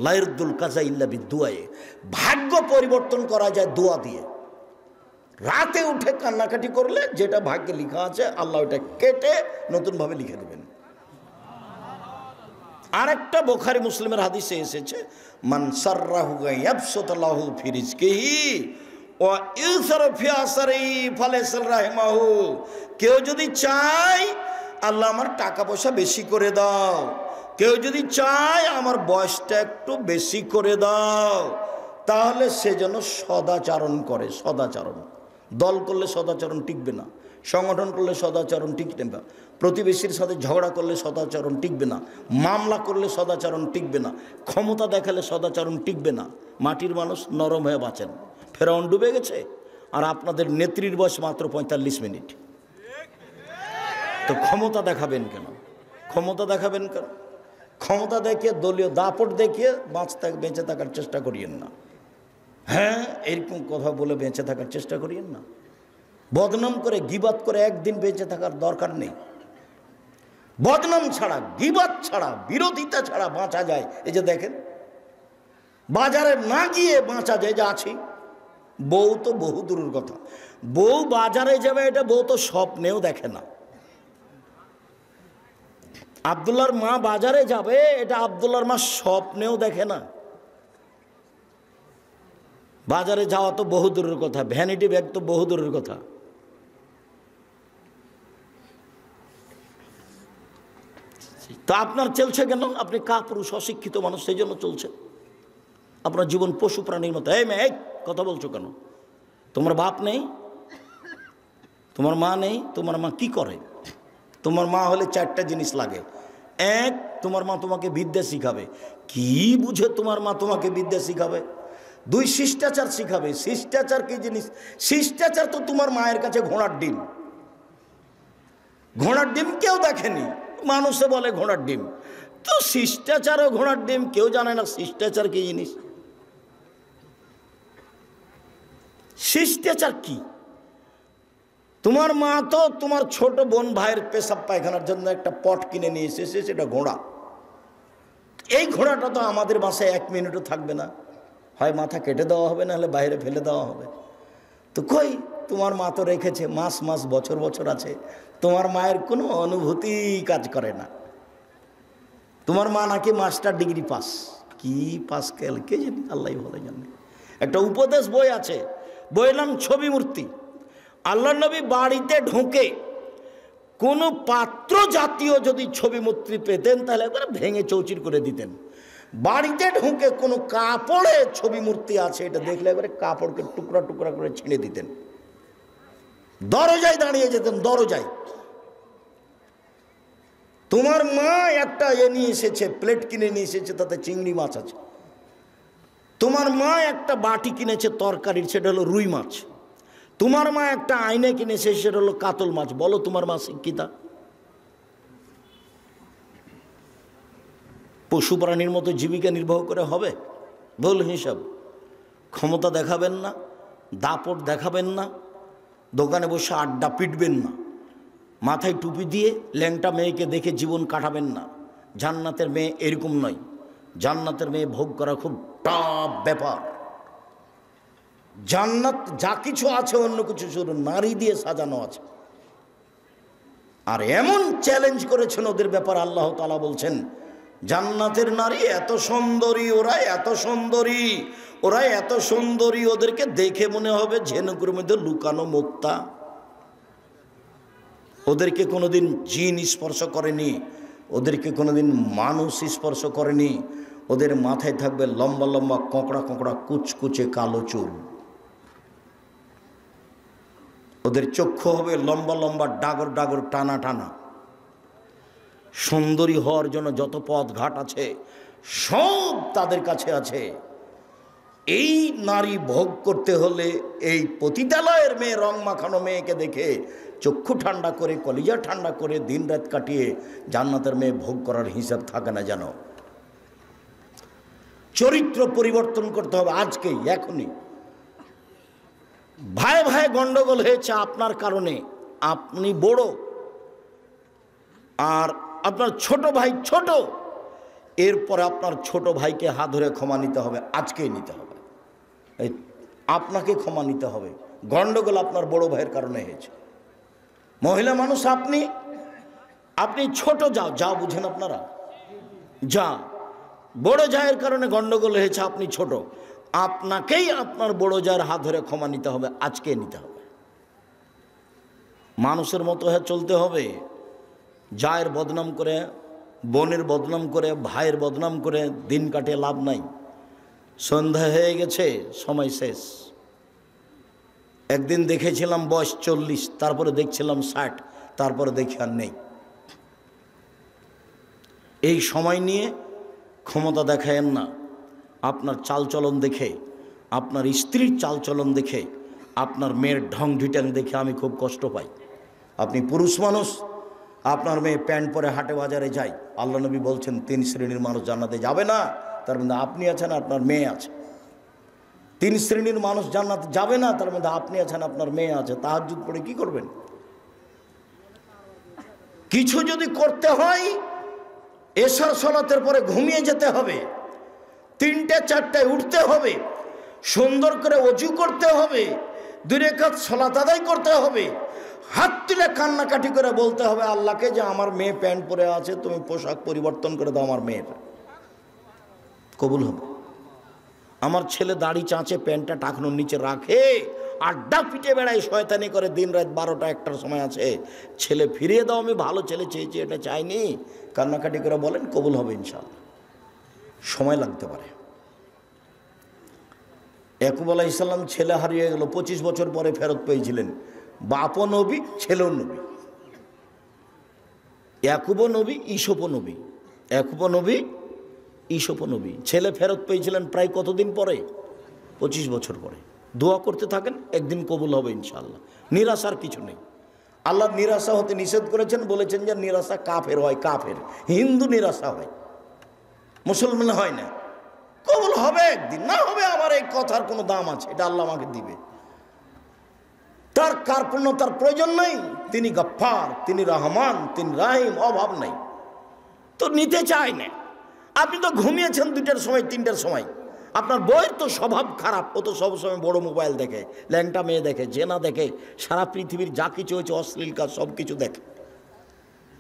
লাইরদুল কাজা ইল্লা বিদুয়ায়ে, ভাগ্য পরিবর্তন করা যায় দোয়া দিয়ে। রাতে উঠে কান্নাকাটি করলে যেটা ভাগ্যে লেখা আছে আল্লাহ ওটা কেটে নতুনভাবে লিখে দেবেন। আরেকটা বুখারী মুসলিমের হাদিসে এসেছে, মান সাররাহু ইয়াবসুতাল্লাহু ফি রিজকিহি ওয়া ইউসরা ফি আসরিহি ফালাইসাল রাহিমাহু। কেউ যদি চায় আল্লাহ আমার টাকা পয়সা বেশি করে দাও, কেউ যদি চায় আমার বয়সটা একটু বেশি করে দাও, তাহলে সে যেন সদাচরণ করে। সদাচরণ, দল করলে সদাচরণ টিকবে না, সংগঠন করলে সদাচরণ টিকবে না, প্রতিবেশীর সাথে ঝগড়া করলে সদাচরণ টিকবে না, মামলা করলে সদাচরণ টিকবে না, ক্ষমতা দেখালে সদাচরণ টিকবে না। মাটির মানুষ নরম হয়ে বাঁচেন। ফেরাউন ডুবে গেছে, আর আপনাদের নেত্রীর বয়স মাত্র 45 মিনিট। তো ক্ষমতা দেখাবেন কেন? ক্ষমতা দেখাবেন কেন? ক্ষমতা দেখিয়ে, দলীয় দাপট দেখিয়ে বেঁচে থাকার চেষ্টা করিয়েন না। হ্যাঁ, এরকম কথা বলে বেঁচে থাকার চেষ্টা করিয়েন না। বদনাম করে, গিবাত করে একদিন বেঁচে থাকার দরকার নেই। বদনাম ছাড়া, গিবাত ছাড়া, বিরোধিতা ছাড়া বাঁচা যায়। এই যে দেখেন, বাজারে না গিয়ে বাঁচা যায়, যে আছি। বউ তো বহু দূরের কথা, বউ বাজারে যাবে এটা বউ তো স্বপ্নেও দেখে না। আব্দুল্লাহর মা বাজারে যাবে এটা আব্দুল্লাহর মা স্বপ্নেও দেখে না। বাজারে যাওয়া তো বহু দূরের কথা, ভ্যানিটি ব্যাগ তো বহু দূরের কথা। তো আপনার চলছে কেন? আপনি কাপুরুষ, অশিক্ষিত মানুষ, সেই জন্য চলছে। আপনার জীবন পশু প্রাণীর মতো। এই মেয়ে, কথা বলছো কেন? তোমার বাপ নেই, তোমার মা নেই, তোমার মা কি করে? তোমার মা হলে 4টা জিনিস লাগে। এক, তোমার মা তোমাকে বিদ্যা শিখাবে। কি বুঝে তোমার মা তোমাকে বিদ্যা শিখাবে? 2, শিষ্টাচার শিখাবে। শিষ্টাচার কি জিনিস? শিষ্টাচার তো তোমার মায়ের কাছে ঘোড়ার ডিম। ঘোড়ার ডিম কেউ দেখেনি, মানুষে বলে ঘোড়ার ডিম। তো শিষ্টাচারও ঘোড়ার ডিম, কেউ জানে না শিষ্টাচার কি জিনিস। শিষ্টাচার কি? তোমার মা তো তোমার ছোট বোন ভাইয়ের পেশাব পায়খানার জন্য একটা পট কিনে নিয়ে এসেছে, সেটা ঘোড়া। এই ঘোড়াটা তো আমাদের বাসায় 1 মিনিটও থাকবে না, হয় মাথা কেটে দেওয়া হবে, নাহলে বাইরে ফেলে দেওয়া হবে। তো কই, তোমার মা তো রেখেছে, মাস মাস বছর বছর আছে, তোমার মায়ের কোনো অনুভূতি কাজ করে না। তোমার মা নাকি মাস্টার ডিগ্রি পাস, কি পাস কেল কে জানি, আল্লাহ ভালো জানে। একটা উপদেশ বই আছে, বইয়ের নাম ছবি মূর্তি। আল্লাহ নবী বাড়িতে ঢোকে কোনো পাত্র জাতীয় যদি ছবি মূর্তি পেতেন তাহলে একবার ভেঙে চৌচির করে দিতেন। বাড়িতে ঢুকে কোনো কাপড়ে ছবি মূর্তি আছে এটা দেখলে একবারে কাপড়কে টুকরা টুকরা করে ছিঁড়ে দিতেন, দরজায় দাঁড়িয়ে যেতেন, দরজায়। তোমার মা একটা নিয়ে এসেছে, প্লেট কিনে নিয়ে এসেছে, তাতে চিংড়ি মাছ আছে। তোমার মা একটা বাটি কিনেছে তরকারির, সেটা হলো রুই মাছ। তোমার মা একটা আয়না কিনেছে, সেটা হলো কাতল মাছ। বলো তোমার মা শিক্ষিতা? পশু প্রাণীর মতো জীবিকা নির্বাহ করে হবে? ভুল হিসাব। ক্ষমতা দেখাবেন না, দাপট দেখাবেন না, দোকানে বসে আড্ডা পিটবেন না, মাথায় টুপি দিয়ে ল্যাংটা মেয়েকে দেখে জীবন কাটাবেন না। জান্নাতের মেয়ে এরকম নয়। জান্নাতের মেয়ে ভোগ করা খুব টাফ ব্যাপার। জান্নাত যা কিছু আছে অন্য কিছু শুধু নারী দিয়ে সাজানো আছে। আর এমন চ্যালেঞ্জ করেছেন ওদের ব্যাপার, আল্লাহ তাআলা বলছেন জান্নাতের নারী এত সুন্দরী, ওরা এত সুন্দরী, ওরা এত সুন্দরী, ওদেরকে দেখে মনে হবে ঝিনুকের মধ্যে লুকানো মুক্তা। ওদেরকে কোনোদিন জিন স্পর্শ করেনি, ওদেরকে কোনোদিন মানুষ স্পর্শ করেনি। ওদের মাথায় থাকবে লম্বা লম্বা কোঁকড়া কোঁকড়া কুচকুচে কালো চুল। ওদের চক্ষু হবে লম্বা লম্বা ডাগর ডাগর টানা টানা। সুন্দরী হওয়ার জন্য যত পথ ঘাট আছে সব তাদের কাছে আছে। এই নারী ভোগ করতে হলে এই পতিতালয়ের মেয়ে, রং মাখানো মেয়েকে দেখে চক্ষু ঠান্ডা করে, কলিজা ঠান্ডা করে দিন রাত কাটিয়ে জান্নাতের মেয়ে ভোগ করার হিসাব থাকে না যেন। চরিত্র পরিবর্তন করতে হবে আজকেই, এখনই। ভাই ভাই গন্ডগোল হয়েছে আপনার কারণে, আপনি বড় আর আপনার ছোট ভাই ছোট, এরপরে আপনার ছোট ভাইকে হাত ধরে ক্ষমা নিতে হবে, আজকেই নিতে হবে। আপনাকে ক্ষমা নিতে হবে। গন্ডগোল আপনার বড় ভাইয়ের কারণে হয়েছে। মহিলা মানুষ আপনি, আপনি ছোট যাও, যা বুঝেন আপনারা, যা বড় জায়ের কারণে গন্ডগোল হয়েছে, আপনি ছোট, আপনাকেই আপনার বড় জায়ের হাত ধরে ক্ষমা নিতে হবে, আজকে নিতে হবে। মানুষের মতো হয়ে চলতে হবে। জায়ের বদনাম করে, বোনের বদনাম করে, ভাইয়ের বদনাম করে দিন কাটিয়ে লাভ নাই। সন্ধ্যা হয়ে গেছে, সময় শেষ। একদিন দেখেছিলাম বয়স 40, তারপরে দেখছিলাম 60, তারপরে দেখি আর নেই। এই সময় নিয়ে ক্ষমতা দেখায়েন না। আপনার চালচলন দেখে, আপনার স্ত্রীর চালচলন দেখে, আপনার মেয়ের ঢং ঢিটাং দেখে আমি খুব কষ্ট পাই। আপনি পুরুষ মানুষ, আপনার মেয়ে প্যান্ট পরে হাটে বাজারে যায়, আল্লাহ নবী বলছেন 3 শ্রেণীর মানুষ জান্নাতে যাবে না, তার মধ্যে আপনি আছেন, আপনার মেয়ে আছে। 3 শ্রেণীর মানুষ জান্নাতে যাবে না, তার মধ্যে আপনি আছেন, আপনার মেয়ে আছে। তাহাজ্জুদ পড়ে কি করবেন? কিছু যদি করতে হয় এশার সালাতের পরে ঘুমিয়ে যেতে হবে, 3টে 4টায় উঠতে হবে, সুন্দর করে ওযু করতে হবে, 2 রাকাত সালাত আদায় করতে হবে, হাত তুলে কান্নাকাটি করে বলতে হবে আল্লাহকে যে আমার মেয়ে প্যান্ট পরে আছে, তুমি পোশাক পরিবর্তন করে দাও আমার মেয়ের। কবুল হবে। আমার ছেলে দাড়ি চাঁচে, প্যান্টটা টাকনোর নিচে রাখে, আড্ডা পিটে বেড়ায়, শয়তানি করে দিন রাত 12টা 1টার সময় আছে, ছেলে ফিরিয়ে দাও, আমি ভালো ছেলে চেয়েছি, এটা চাইনি, কান্নাকাটি করে বলেন, কবুল হবে ইনশাআল্লাহ। সময় লাগতে পারে। ইয়াকুব আলাইহিস সালাম ছেলে হারিয়ে গেল, 25 বছর পরে ফেরত পেয়েছিলেন। বাপও নবী, ছেলেও নবী। ইয়াকুবও নবী, ঈসুফও নবী। ইয়াকুবও নবী, ঈসুফও নবী। ছেলে ফেরত পেয়েছিলেন প্রায় কতদিন পরে? 25 বছর পরে। দোয়া করতে থাকেন, একদিন কবুল হবে ইনশাআল্লাহ। নিরাশার কিছু নেই। আল্লাহ নিরাশা হতে নিষেধ করেছেন, বলেছেন যে নিরাশা কাফের হয়, কাফের। হিন্দু নিরাশা হয়, মুসলমান হয় না। কবুল হবে একদিন, না হবে আমার এই কথার কোনো দাম আছে, এটা আল্লাহ আমাকে দিবে। তার কার্পণ্যতার প্রয়োজন নেই। তিনি গফফার, তিনি রহমান, তিনি রাহিম, অভাব নেই। তো নিতে চায় না। আপনি তো ঘুমিয়েছেন 2টার সময়, 3টার সময়। আপনার বউয়ের তো স্বভাব খারাপ, ও তো সবসময় বড় মোবাইল দেখে, ল্যাংটা মেয়ে দেখে, জেনা দেখে, সারা পৃথিবীর যা কিছু হয়েছে অশ্লীল কাজ সব কিছু দেখে।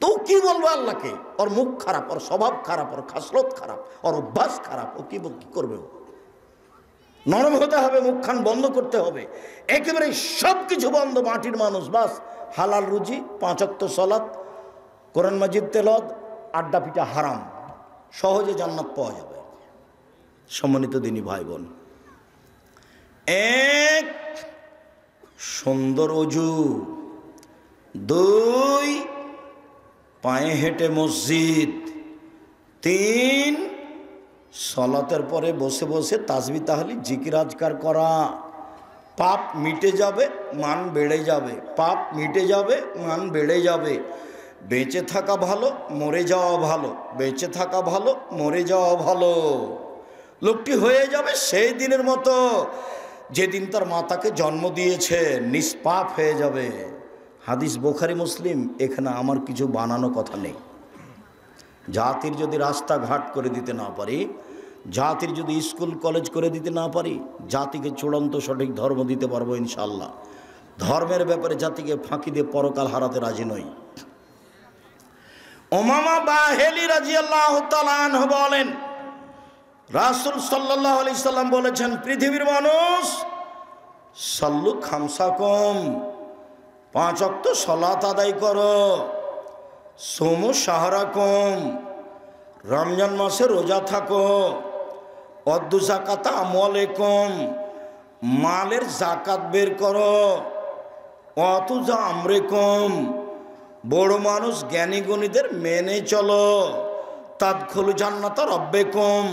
তো কি বলবো আল্লাহকে? ওর মুখ খারাপ, ওর স্বভাব খারাপ, ওর খাসলত খারাপ, ওর অভ্যাস খারাপ, ও কি করবে? নরম হতে হবে, মুখখান বন্ধ করতে হবে, একেবারে সব কিছু বন্ধ। মাটির মানুষ, বাস হালাল রুজি, 5 ওয়াক্ত সালাত, কোরআন মাজিদ তেলাওয়াত, আড্ডা পিটা হারাম, সহজে জান্নাত পাওয়া যাবে। সম্মানিত দিনী ভাই বোন, এক সুন্দর অজু, 2 পায়ে হেঁটে মসজিদ, 3 সালাতের পরে বসে বসে তাসবিহ তাহলিল জিকির আজকার করা। পাপ মিটে যাবে, মান বেড়ে যাবে, পাপ মিটে যাবে, মান বেড়ে যাবে। বেঁচে থাকা ভালো, মরে যাওয়া ভালো, বেঁচে থাকা ভালো, মরে যাওয়া ভালো। লোকটি হয়ে যাবে সেই দিনের মতো যেদিন তার মাতাকে জন্ম দিয়েছে, নিষ্পাপ হয়ে যাবে। হাদিস বুখারী মুসলিম, এখানে আমার কিছু বানানো কথা নেই। জাতির যদি রাস্তাঘাট করে দিতে না পারি, জাতির যদি স্কুল কলেজ করে দিতে না পারি, জাতিকে চূড়ান্ত সঠিক ধর্ম দিতে পারবো ইনশাআল্লাহ। ধর্মের ব্যাপারে জাতিকে ফাঁকি দিয়ে পরকাল হারাতে রাজি নই। উমামা বাহেলি রাদিয়াল্লাহু তাআলা আনহু বলেন, রাসূল সাল্লাল্লাহু আলাইহি সাল্লাম বলেছেন, পৃথিবীর মানুষ সাল্লু খামসাকুম, 5 ওয়াক্ত সালাত আদায় করো, সোমু শাহরাকুম, রমজান মাসে রোজা থাকো, অদ্দু যাকাতা আমওয়ালিকুম, মালের যাকাত বের করো, অতুজা আমরিকুম, বড় মানুষ জ্ঞানী গুণীদের মেনে চলো, তাদখুলু জান্নাতা রাব্বিকুম,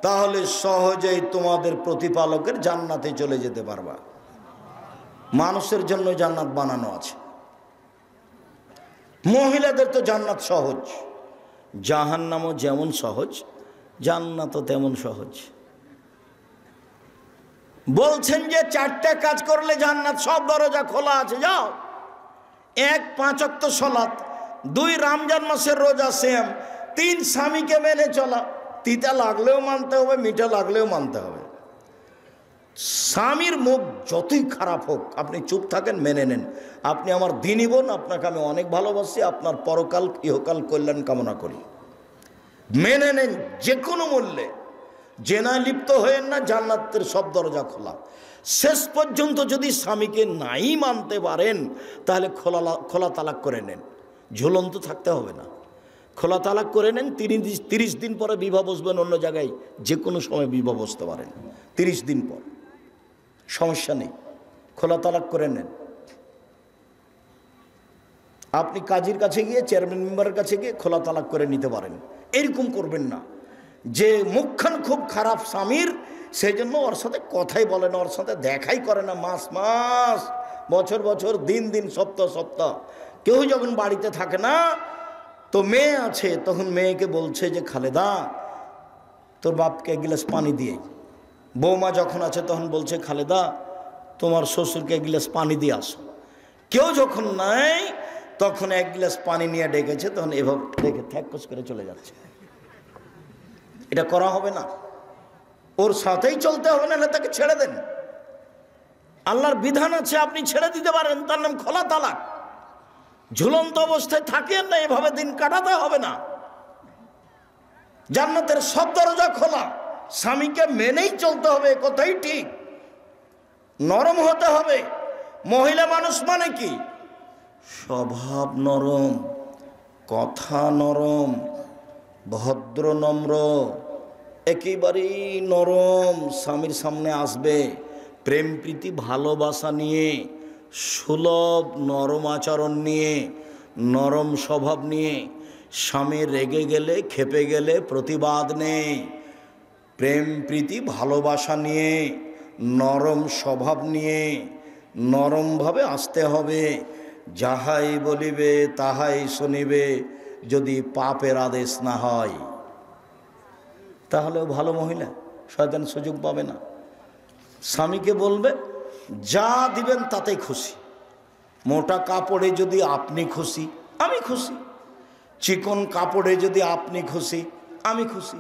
তাহলে সহজেই তোমাদের প্রতিপালকের জান্নাতে চলে যেতে পারবা। মানুষের জন্য জান্নাত বানানো আছে। মহিলাদের তো জান্নাত সহজ, জাহান্নামও যেমন সহজ, জান্নাতও তেমন সহজ। বলছেন যে 4টা কাজ করলে জান্নাত, সব দরজা খোলা আছে, যাও। 1 5 ওয়াক্ত সালাত, 2 রমজান মাসের রোজা, সেম। 3 স্বামীকে মেনে চলা, তিতা লাগলেও মানতে হবে, মিঠা লাগলেও মানতে হবে। স্বামীর মুখ যতই খারাপ হোক, আপনি চুপ থাকেন, মেনে নেন। আপনি আমার দিনী বোন, আপনাকে আমি অনেক ভালোবাসি, আপনার পরকাল ইহকাল কল্যাণ কামনা করি, মেনে নেন যে কোনো মূল্যে। জেনায় লিপ্ত হয়েন না, জান্নাতের সব দরজা খোলা। শেষ পর্যন্ত যদি স্বামীকে নাই মানতে পারেন, তাহলে খোলা তালাক করে নেন, ঝুলন্ত থাকতে হবে না। খোলা তালাক করে নেন, 30 দিন পরে বিবাহ বসবেন অন্য জায়গায়, যে কোনো সময় বিবাহ বসতে পারেন, 30 দিন পর, সমস্যা নেই। খোলা তালাক করে নেন। আপনি কাজীর কাছে গিয়ে, চেয়ারম্যান মেম্বারের কাছে গিয়ে খোলা তালাক করে নিতে পারেন। এরকম করবেন না যে মুখখান খুব খারাপ স্বামীর, সেই জন্য ওর সাথে কথাই বলে না, ওর সাথে দেখাই করে না, মাস মাস, বছর বছর, দিন দিন, সপ্তাহ সপ্তাহ। কেউ যখন বাড়িতে থাকে না, তো মেয়ে আছে, তখন মেয়েকে বলছে যে খালেদা তোর বাপকে 1 গ্লাস পানি দিয়ে। বৌমা যখন আছে তখন বলছে খালেদা তোমার শ্বশুরকে 1 গ্লাস পানি দিয়ে আসো। কেউ যখন নাই তখন 1 গ্লাস পানি নিয়ে ডেকেছে, তখন এভাবে দেখে থ্যাকস করে চলে যাচ্ছে। এটা করা হবে না, ওর সাথেই চলতে হবে, না তাকে ছেড়ে দেন। আল্লাহর বিধান আছে, আপনি ছেড়ে দিতে পারেন, তার নাম খোলা তালাক। ঝুলন্ত অবস্থায় থাকেন না, এভাবে দিন কাটাতে হবে না। জান্নাতের সব দরজা খোলা, স্বামীকে মেনেই চলতে হবে, কথাই ঠিক। নরম হতে হবে। মহিলা মানুষ মানে কি? স্বভাব নরম, কথা নরম, ভদ্র নম্র, একেবারেই নরম। স্বামীর সামনে আসবে প্রেম প্রীতি ভালোবাসা নিয়ে, সুলভ নরম আচরণ নিয়ে, নরম স্বভাব নিয়ে। স্বামী রেগে গেলে, খেপে গেলে প্রতিবাদ নেই, প্রেম প্রীতি ভালোবাসা নিয়ে, নরম স্বভাব নিয়ে, নরমভাবে আসতে হবে। যাহাই বলিবে তাহাই শুনিবে, যদি পাপের আদেশ না হয়। তাহলেও ভালো মহিলা, শয়তান সুযোগ পাবে না। স্বামীকে বলবে যা দিবেন তাতেই খুশি। মোটা কাপড়ে যদি আপনি খুশি, আমি খুশি। চিকন কাপড়ে যদি আপনি খুশি, আমি খুশি।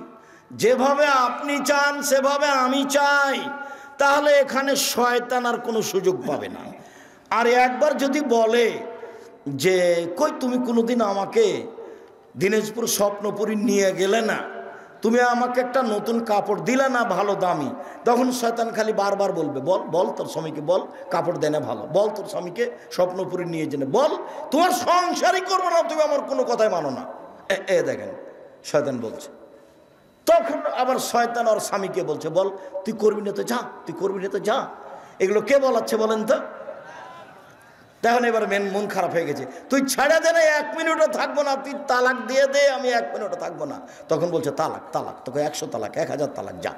যেভাবে আপনি চান সেভাবে আমি চাই, তাহলে এখানে শয়তান আর কোনো সুযোগ পাবে না। আর একবার যদি বলে যে কই তুমি কোনোদিন আমাকে দিনাজপুর স্বপ্নপুরী নিয়ে গেলে না, তুমি আমাকে একটা নতুন কাপড় দিলে না ভালো দামি। তখন শয়তান খালি বারবার বলবে, বল বল তোর স্বামীকে বল কাপড় দেনে ভালো, বল তোর স্বামীকে স্বপ্নপুরী নিয়ে জেনে বল, তোমার সংসারই করবো না, তুমি আমার কোনো কথাই মানো না। দেখেন শয়তান বলছে। তখন আবার শয়তান ওর স্বামীকে বলছে, বল তুই করবি না তো যা, তুই করবি না তো যা। এগুলো কে বলাচ্ছে বলেন তো? তখন এবার মন খারাপ হয়ে গেছে, তুই ছেড়ে দে না, 1 মিনিটও থাকবো না, তুই তালাক দিয়ে দে, আমি 1 মিনিটও থাকবো না। তখন বলছে তালাক তালাক, তোকে 100 তালাক, 1000 তালাক, যা।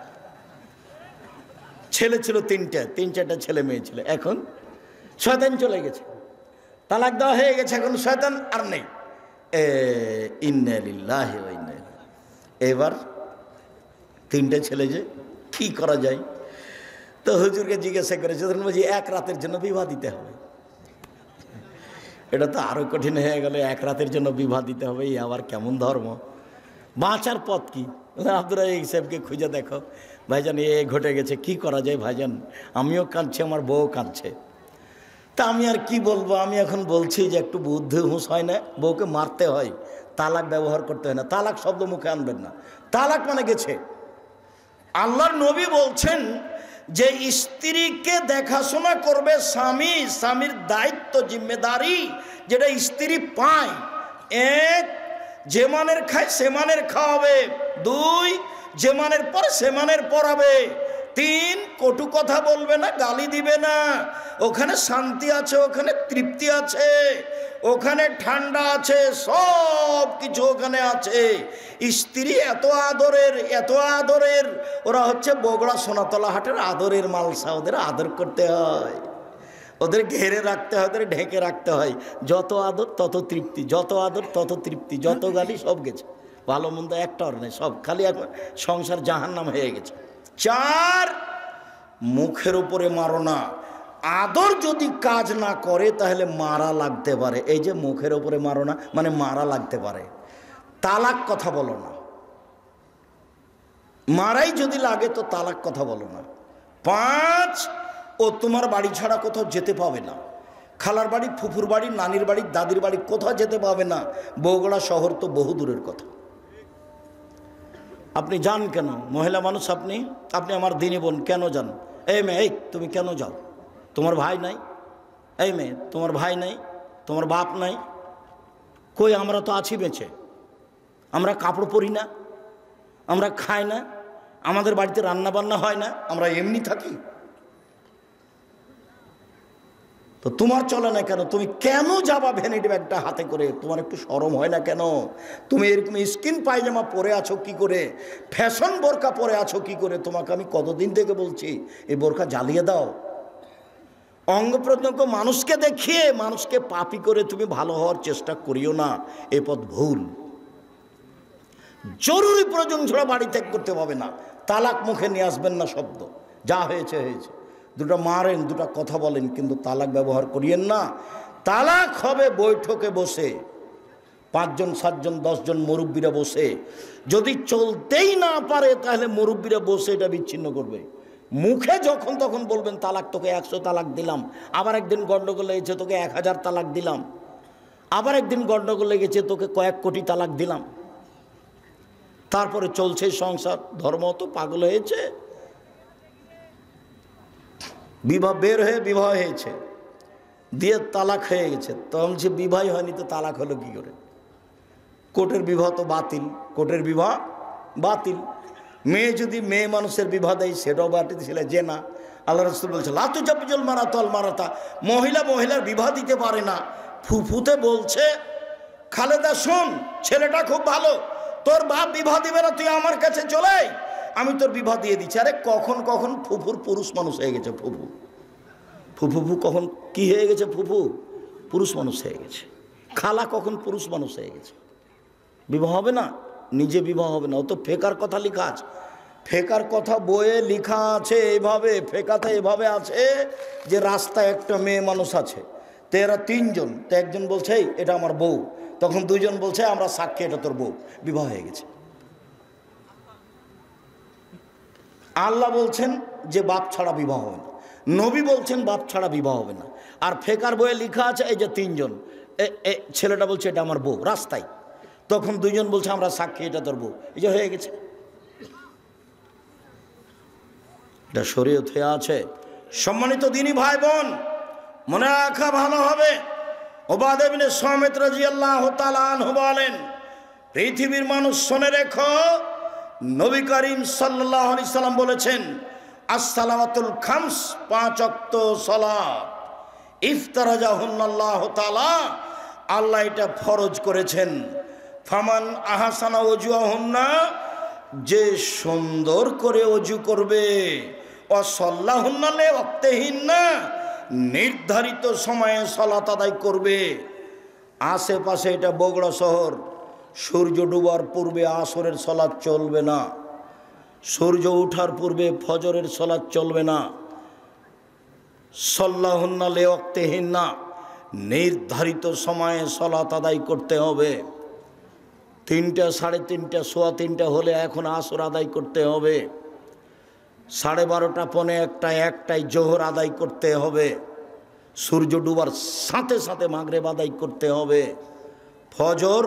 ছেলে ছিল 3-4টা ছেলে মেয়ে ছিল। এখন শয়তান চলে গেছে, তালাক দেওয়া হয়ে গেছে, এখন শয়তান আর নেই। ইন্না লিল্লাহি ওয়া ইন্না ইলাইহি। এবার 3টে ছেলে, যে কি করা যায়? তো হুজুরকে জিজ্ঞাসা করেছে, তখন বলছি 1 রাতের জন্য বিবাহ দিতে হবে। এটা তো আরো কঠিন হয়ে গেল, 1 রাতের জন্য বিবাহ দিতে হবে, এই আবার কেমন ধর্ম? বাঁচার পথ কি? আব্দুর রাজ্জাক সাহেবকে খুঁজে দেখো, ভাইজান এ ঘটে গেছে, কি করা যায় ভাইজান? আমিও কাঁদছি, আমার বউ কাঁদছে। তা আমি আর কি বলবো? আমি এখন বলছি যে একটু বুদ্ধি হুঁশ হয় না, বউকে মারতে হয়, তালাক ব্যবহার করতে হয় না, তালাক শব্দ মুখে আনবেন না। তালাক মানে গেছে। আল্লাহর নবী বলছেন যে স্ত্রীকে দেখাশোনা করবে স্বামী, স্বামীর দায়িত্ব জিম্মেদারি যেটা স্ত্রী পায়। 1, যে মানের খায় সে মানের খাওয়াবে। 2, যে মানের পরে সে মানের পড়াবে। 3, কটু কথা বলবে না, গালি দিবে না। ওখানে শান্তি আছে, ওখানে তৃপ্তি আছে, ওখানে ঠান্ডা আছে, সব কিছু ওখানে আছে। স্ত্রী এত আদরের, এত আদরের, ওরা হচ্ছে বগুড়া সোনাতলা হাটের আদরের মালসা। ওদের আদর করতে হয়, ওদের ঘেরে রাখতে হয়, ওদের ঢেকে রাখতে হয়। যত আদর তত তৃপ্তি, যত আদর তত তৃপ্তি, যত গালি সব গেছে, ভালো মন্দ একটাও নেই, সব খালি এখন সংসার জাহান্নাম হয়ে গেছে। 4, মুখের উপরে মারো না। আদর যদি কাজ না করে তাহলে মারা লাগতে পারে। এই যে মুখের উপরে মারো না মানে মারা লাগতে পারে। তালাক কথা বলো না, মারাই যদি লাগে তো তালাক কথা বলো না। 5, ও তোমার বাড়ি ছাড়া কোথাও যেতে পাবে না। খালার বাড়ি, ফুফুর বাড়ি, নানির বাড়ি, দাদির বাড়ি কোথাও যেতে পাবে না। বগুড়া শহর তো বহু দূরের কথা। আপনি যান কেন? মহিলা মানুষ আপনি, আপনি আমার দিনী বোন, কেন যান? এই মেয়ে, এই তুমি কেন যাও? তোমার ভাই নাই? এই মেয়ে, তোমার ভাই নাই, তোমার বাপ নাই? কই, আমরা তো আছি বেঁচে, আমরা কাপড় পরি না, আমরা খাই না, আমাদের বাড়িতে রান্না বান্না হয় না, আমরা এমনি থাকি। তো তোমার চলে না কেন? তুমি কেন যাবা ভ্যানিটি ব্যাগটা হাতে করে? তোমার একটু শরম হয় না কেন? তুমি এরকম স্কিন পায়জামা পরে আছো কি করে? ফ্যাশন বোরকা পরে আছো কি করে? তোমাকে আমি কতদিন থেকে বলছি এই বোরকা জ্বালিয়ে দাও। অঙ্গ প্রত্যঙ্গ মানুষকে দেখিয়ে মানুষকে পাপী করে তুমি ভালো হওয়ার চেষ্টা করিও না, এ পথ ভুল। জরুরি প্রয়োজন ছাড়া বাড়ি ত্যাগ করতে হবে না। তালাক মুখে নিয়ে আসবেন না শব্দ, যা হয়েছে হয়েছে। 2টা মারেন, 2টা কথা বলেন, কিন্তু তালাক ব্যবহার করিয়েন না। তালাক হবে বৈঠকে বসে, 5 জন 7 জন 10 জন মুরব্বীরা বসে। যদি চলতেই না পারে তাহলে মুরব্বীরা বসে এটা বিচ্ছিন্ন করবে। মুখে যখন তখন বলবেন তালাক, তোকে 100 তালাক দিলাম। আবার একদিন গন্ডগোল লেগেছে, তোকে 1000 তালাক দিলাম। আবার একদিন গন্ডগোল লেগেছে, তোকে কয়েক কোটি তালাক দিলাম। তারপরে চলছে সংসার। ধর্ম তো পাগল হয়েছে। বিবাহ বের হয়ে বিবাহ হয়েছে, দিয়ে তালাক হয়ে গেছে। তখন সে বিবাহ হয়নি তো তালাক হলো কি করে? কোর্টের বিবাহ তো বাতিল, কোর্টের বিবাহ বাতিল। মেয়ে যদি মেয়ে মানুষের বিবাহ দেয় সেটাও বাতিল, ছিল যে না। আল্লাহ রাসূল বলছে লাতু জাবিজুল মারাতা আল মারাতা, মহিলা মহিলার বিবাহ দিতে পারে না। ফুফুতে বলছে, খালেদা শোন, ছেলেটা খুব ভালো, তোর বাপ বিবাহ দিবে না, তুই আমার কাছে চলে আয়, আমি তোর বিবাহ দিয়ে দিচ্ছি। আরে কখন কখন ফুফুর পুরুষ মানুষ হয়ে গেছে। ফুফু ফুফু কখন কি হয়ে গেছে? ফুফু পুরুষ মানুষ হয়ে গেছে। খালা কখন পুরুষ মানুষ হয়ে গেছে। বিবাহ হবে না, নিজে বিবাহ হবে না। ও তো ফেকার কথা লেখা আছে, ফেকার কথা বইয়ে লেখা আছে এইভাবে। ফেকাতে এভাবে আছে যে রাস্তায় একটা মেয়ে মানুষ আছে, তো এরা 3 জন, তো একজন বলছে এটা আমার বউ, তখন 2 জন বলছে আমরা সাক্ষী এটা তোর বউ, বিবাহ হয়ে গেছে। আল্লাহ বলছেন যে বাপ ছাড়া বিবাহ হবে না, নবী বলছেন বাপ ছাড়া বিবাহ হবে না। আর ফেকার বইয়ে লেখা আছে এই যে 3 জন, ছেলেটা বলছে এটা আমার বউ রাস্তায়, তখন দুইজন বলছে আমরা সাক্ষী এটা তোর বউ, এই যে হয়ে গেছে। এটা শরীয়ত হয়ে আছে। সম্মানিত দিনী ভাই বোন, মনে রাখা ভালো হবে, ওবাদা ইবনে সামিত রাদিয়াল্লাহু তাআলা আনহু বলেন, পৃথিবীর মানুষ শুনে রেখো, নবী করিম সাল্লাল্লাহু আলাইহি সাল্লাম বলেছেন, আসসালামাতুল খামস, 5 ওয়াক্ত সালাত, ইফতারাজাহুন্নাল্লাহু তাআলা, আল্লাহ এটা ফরজ করেছেন। ফামান আহসানা ওযুহুন্না, যে সুন্দর করে ওযু করবে, ওয়াসাল্লাহুন্না লিওয়াক্তিহিন্না, নির্ধারিত সময়ে সালাত আদায় করবে। আশেপাশে এটা বগুড়া শহর, সূর্য ডুবার পূর্বে আসরের সালাত চলবে না, সূর্য ওঠার পূর্বে ফজরের সালাত চলবে না। সাল্লাহুন্না লিওয়াক্তিহিন্না, নির্ধারিত সময়ে সালাত আদায় করতে হবে। 3টা, 3:30, 3:15 হলে এখন আসর আদায় করতে হবে। 12:30, 1:45, 1টায় জোহর আদায় করতে হবে। সূর্য ডুবার সাথে সাথে মাগরিব আদায় করতে হবে। ফজর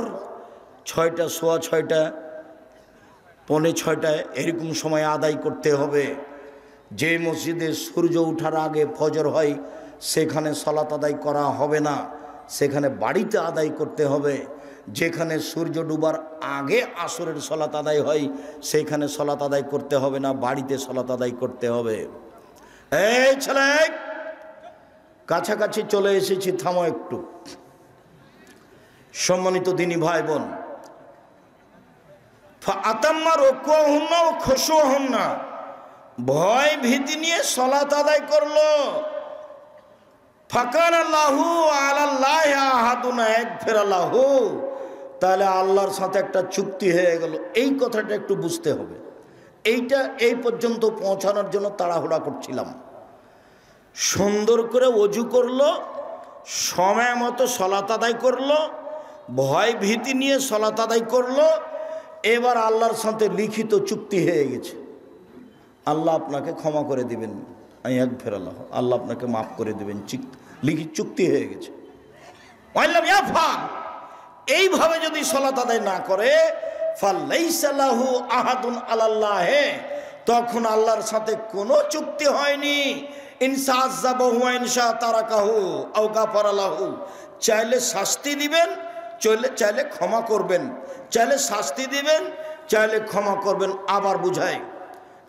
6টা, 6:15, 5:45 এরকম সময় আদায় করতে হবে। যে মসজিদে সূর্য ওঠার আগে ফজর হয় সেখানে সালাত আদায় করা হবে না, সেখানে বাড়িতে আদায় করতে হবে। যেখানে সূর্য ডুবার আগে আসরের সালাত আদায় হয় সেখানে সালাত আদায় করতে হবে না, বাড়িতে সালাত আদায় করতে হবে। এই ছেলে, কাছাকাছি চলে এসেছি, থামো একটু। সম্মানিত দিনী ভাই বোন, ফাতাম্মা রুকুহুন্না ওয়া খুশুহুন্না, ভয় ভীতি নিয়ে সালাত আদায় করলো। ফাকানা লাহু আলাল্লাহি আহাদুন ইয়াগফিরা লাহু, তাহলে আল্লাহর সাথে একটা চুক্তি হয়ে গেল। এই কথাটা একটু বুঝতে হবে। এইটা এই পর্যন্ত পৌঁছানোর জন্য তাড়াহুড়া করছিলাম। সুন্দর করে ওযু করলো, সময় মতো সালাত আদায় করলো, ভয় ভীতি নিয়ে সালাত আদায় করলো, এবার আল্লাহর সাথে লিখিত চুক্তি হয়ে গেছে। আল্লাহ আপনাকে ক্ষমা করে দিবেন, ইয়াগফিরা লাহু, আল্লাহ আপনাকে মাফ করে দিবেন, লিখিত চুক্তি হয়ে গেছে। এইভাবে যদি সালাত আদায় না করে, ফালাইসা লাহু আহাদুন আলাল্লাহি, তখন আল্লাহর সাথে কোনো চুক্তি হয়নি। ইনসা আযাবাহু ওয়া ইনসা তারাকাহু আও গাফারা লাহু, চাইলে শাস্তি দিবেন, চাইলে ক্ষমা করবেন, চাইলে শাস্তি দিবেন, চাইলে ক্ষমা করবেন। আবার বুঝাই,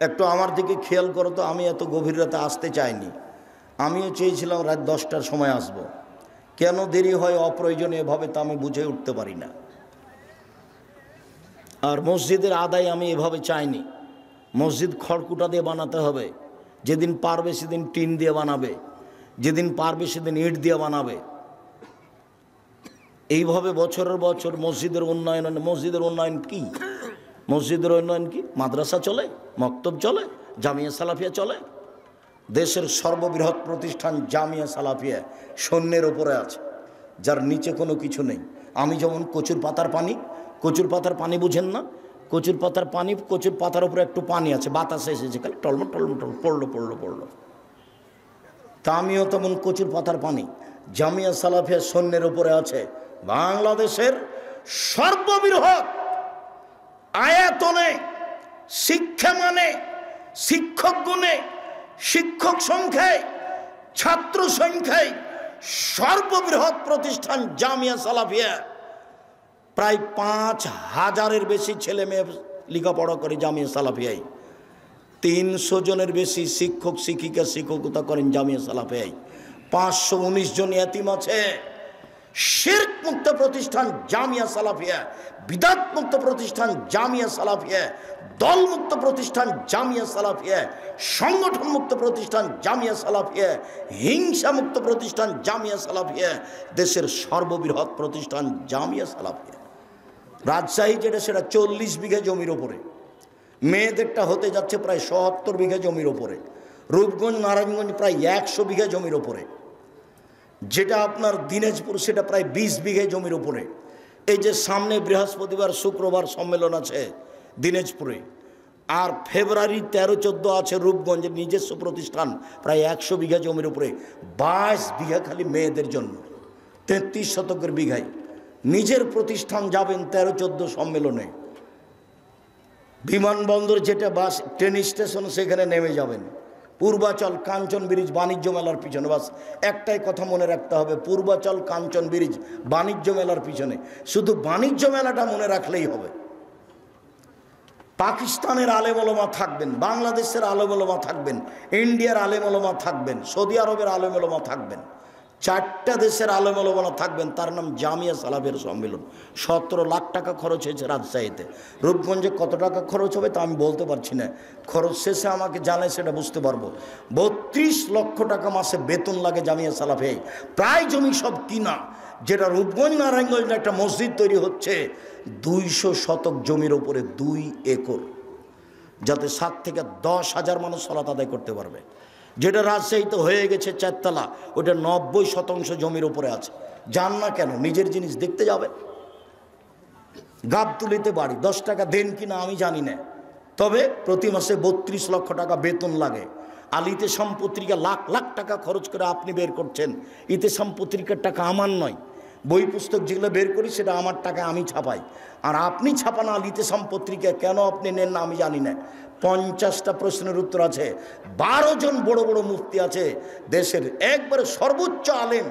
একটু আমার দিকে খেয়াল করো তো, আমি এত গভীর রাতে আসতে চাইনি। আমিও চেয়েছিলাম রাত 10টার সময় আসব। কেন দেরি হয় অপ্রয়োজনীয়ভাবে তা আমি বুঝে উঠতে পারি না। আর মসজিদের আদায় আমি এভাবে চাইনি। মসজিদ খড়কুটা দিয়ে বানাতে হবে, যেদিন পারবে সেদিন টিন দিয়ে বানাবে, যেদিন পারবে সেদিন ইট দিয়ে বানাবে। এইভাবে বছরের বছর মসজিদের উন্নয়ন। মসজিদের উন্নয়ন কি? মসজিদের উন্নয়ন কি? মাদ্রাসা চলে, মক্তব চলে, জামিয়া সালাফিয়া চলে। দেশের সর্ববৃহৎ প্রতিষ্ঠান জামিয়া সালাফিয়া শূন্যের ওপরে আছে, যার নিচে কোনো কিছু নেই। আমি যেমন কচুর পাতার পানি, কচুর পাতার পানি বুঝেন না? কচুর পাতার পানি, কচুর পাতার উপরে একটু পানি আছে, বাতাসে এসেছে, খালি টলমট টলমট পড়লো। তা আমিও তেমন কচুর পাতার পানি, জামিয়া সালাফিয়া শূন্যের ওপরে আছে। বাংলাদেশের সর্ববৃহৎ আয়াতনে, শিক্ষা মানে, শিক্ষক গুণে, শিক্ষক সংখ্যায়, ছাত্র সংখ্যায় সর্ববৃহৎ প্রতিষ্ঠান জামিয়া সালাফিয়া। প্রায় 5000-এর বেশি ছেলে মেয়ে লেখাপড়া করে জামিয়া সালাফিয়ায়। 300 জনের বেশি শিক্ষক শিক্ষিকা শিক্ষকতা করেন জামিয়া সালাফিয়ায়। 519 জন ইয়াতিম আছে। শিরক মুক্ত প্রতিষ্ঠান জামিয়া সালাফিয়া, বিদআত মুক্ত প্রতিষ্ঠান জামিয়া সালাফিয়া, দল মুক্ত প্রতিষ্ঠান জামিয়া সালাফিয়া, সংগঠন মুক্ত প্রতিষ্ঠান জামিয়া সালাফিয়া, হিংসা মুক্ত প্রতিষ্ঠান জামিয়া সালাফিয়া, দেশের সর্ববৃহৎ প্রতিষ্ঠান জামিয়া সালাফিয়া। রাজশাহী যেটা, সেটা 40 বিঘা জমির ওপরে। মেয়েদেরটা হতে যাচ্ছে প্রায় 77 বিঘা জমির ওপরে। রূপগঞ্জ নারায়ণগঞ্জ প্রায় 100 বিঘা জমির ওপরে। যেটা আপনার দিনাজপুর, সেটা প্রায় 20 বিঘা জমির ওপরে। এই যে সামনে বৃহস্পতিবার শুক্রবার সম্মেলন আছে দিনাজপুরে, আর ফেব্রুয়ারি 13-14 আছে রূপগঞ্জের নিজস্ব প্রতিষ্ঠান প্রায় 100 বিঘা জমির উপরে। 22 বিঘা খালি মেয়েদের জন্য। 33 শতকের বিঘায়। নিজের প্রতিষ্ঠান যাবেন 13-14 সম্মেলনে, বিমানবন্দর যেটা বাস ট্রেন স্টেশন সেখানে নেমে যাবেন। পূর্বাচল কাঞ্চন ব্রিজ বাণিজ্য মেলার পিছনে, বাস একটাই কথা মনে রাখতে হবে, পূর্বাচল কাঞ্চন ব্রিজ বাণিজ্য মেলার পিছনে। শুধু বাণিজ্য মেলাটা মনে রাখলেই হবে। পাকিস্তানের আলেম ওলামা থাকবেন, বাংলাদেশের আলেম ওলামা থাকবেন, ইন্ডিয়ার আলেম ওলামা থাকবেন, সৌদি আরবের আলেম ওলামা থাকবেন, 4টা দেশের আলেম ওলামা থাকবেন। তার নাম জামিয়া সালাফের সম্মেলন। 17 লাখ টাকা খরচ হয়েছে রাজশাহীতে। রূপগঞ্জে কত টাকা খরচ হবে তা আমি বলতে পারছি না, খরচ শেষে আমাকে জানায় সেটা বুঝতে পারবো। 32 লক্ষ টাকা মাসে বেতন লাগে জামিয়া সালাফে। প্রায় জমি সব কিনা, যেটা রূপগঞ্জ নারায়ণগঞ্জ একটা মসজিদ তৈরি হচ্ছে 200 শতক জমির ওপরে 2 একর, যাতে 7 থেকে 10 হাজার মানুষ সালাত আদায় করতে পারবে। যেটা রাজশাহীতে হয়ে গেছে 4 তলা, ওটা 90% জমির উপরে আছে। যান না কেন? নিজের জিনিস দেখতে যাবে। গাবতুলিতে বাড়ি, 10 টাকা দেন কিনা আমি জানি না, তবে প্রতি মাসে 32 লক্ষ টাকা বেতন লাগে। আর ইতেসাম পত্রিকা লাখ লাখ টাকা খরচ করে আপনি বের করছেন। ইতেসাম পত্রিকার টাকা আমার নয়, বই পুস্তক যেগুলো বের করি সেটা আমার টাকা, আমি ছাপাই। আর আপনি ছাপান আল ইতেসাম পত্রিকা, কেন আপনি নেন না আমি জানি না। 50টা প্রশ্নের উত্তর আছে। 12 জন বড় বড় মুফতি আছে দেশের, একবারে সর্বোচ্চ আলেম।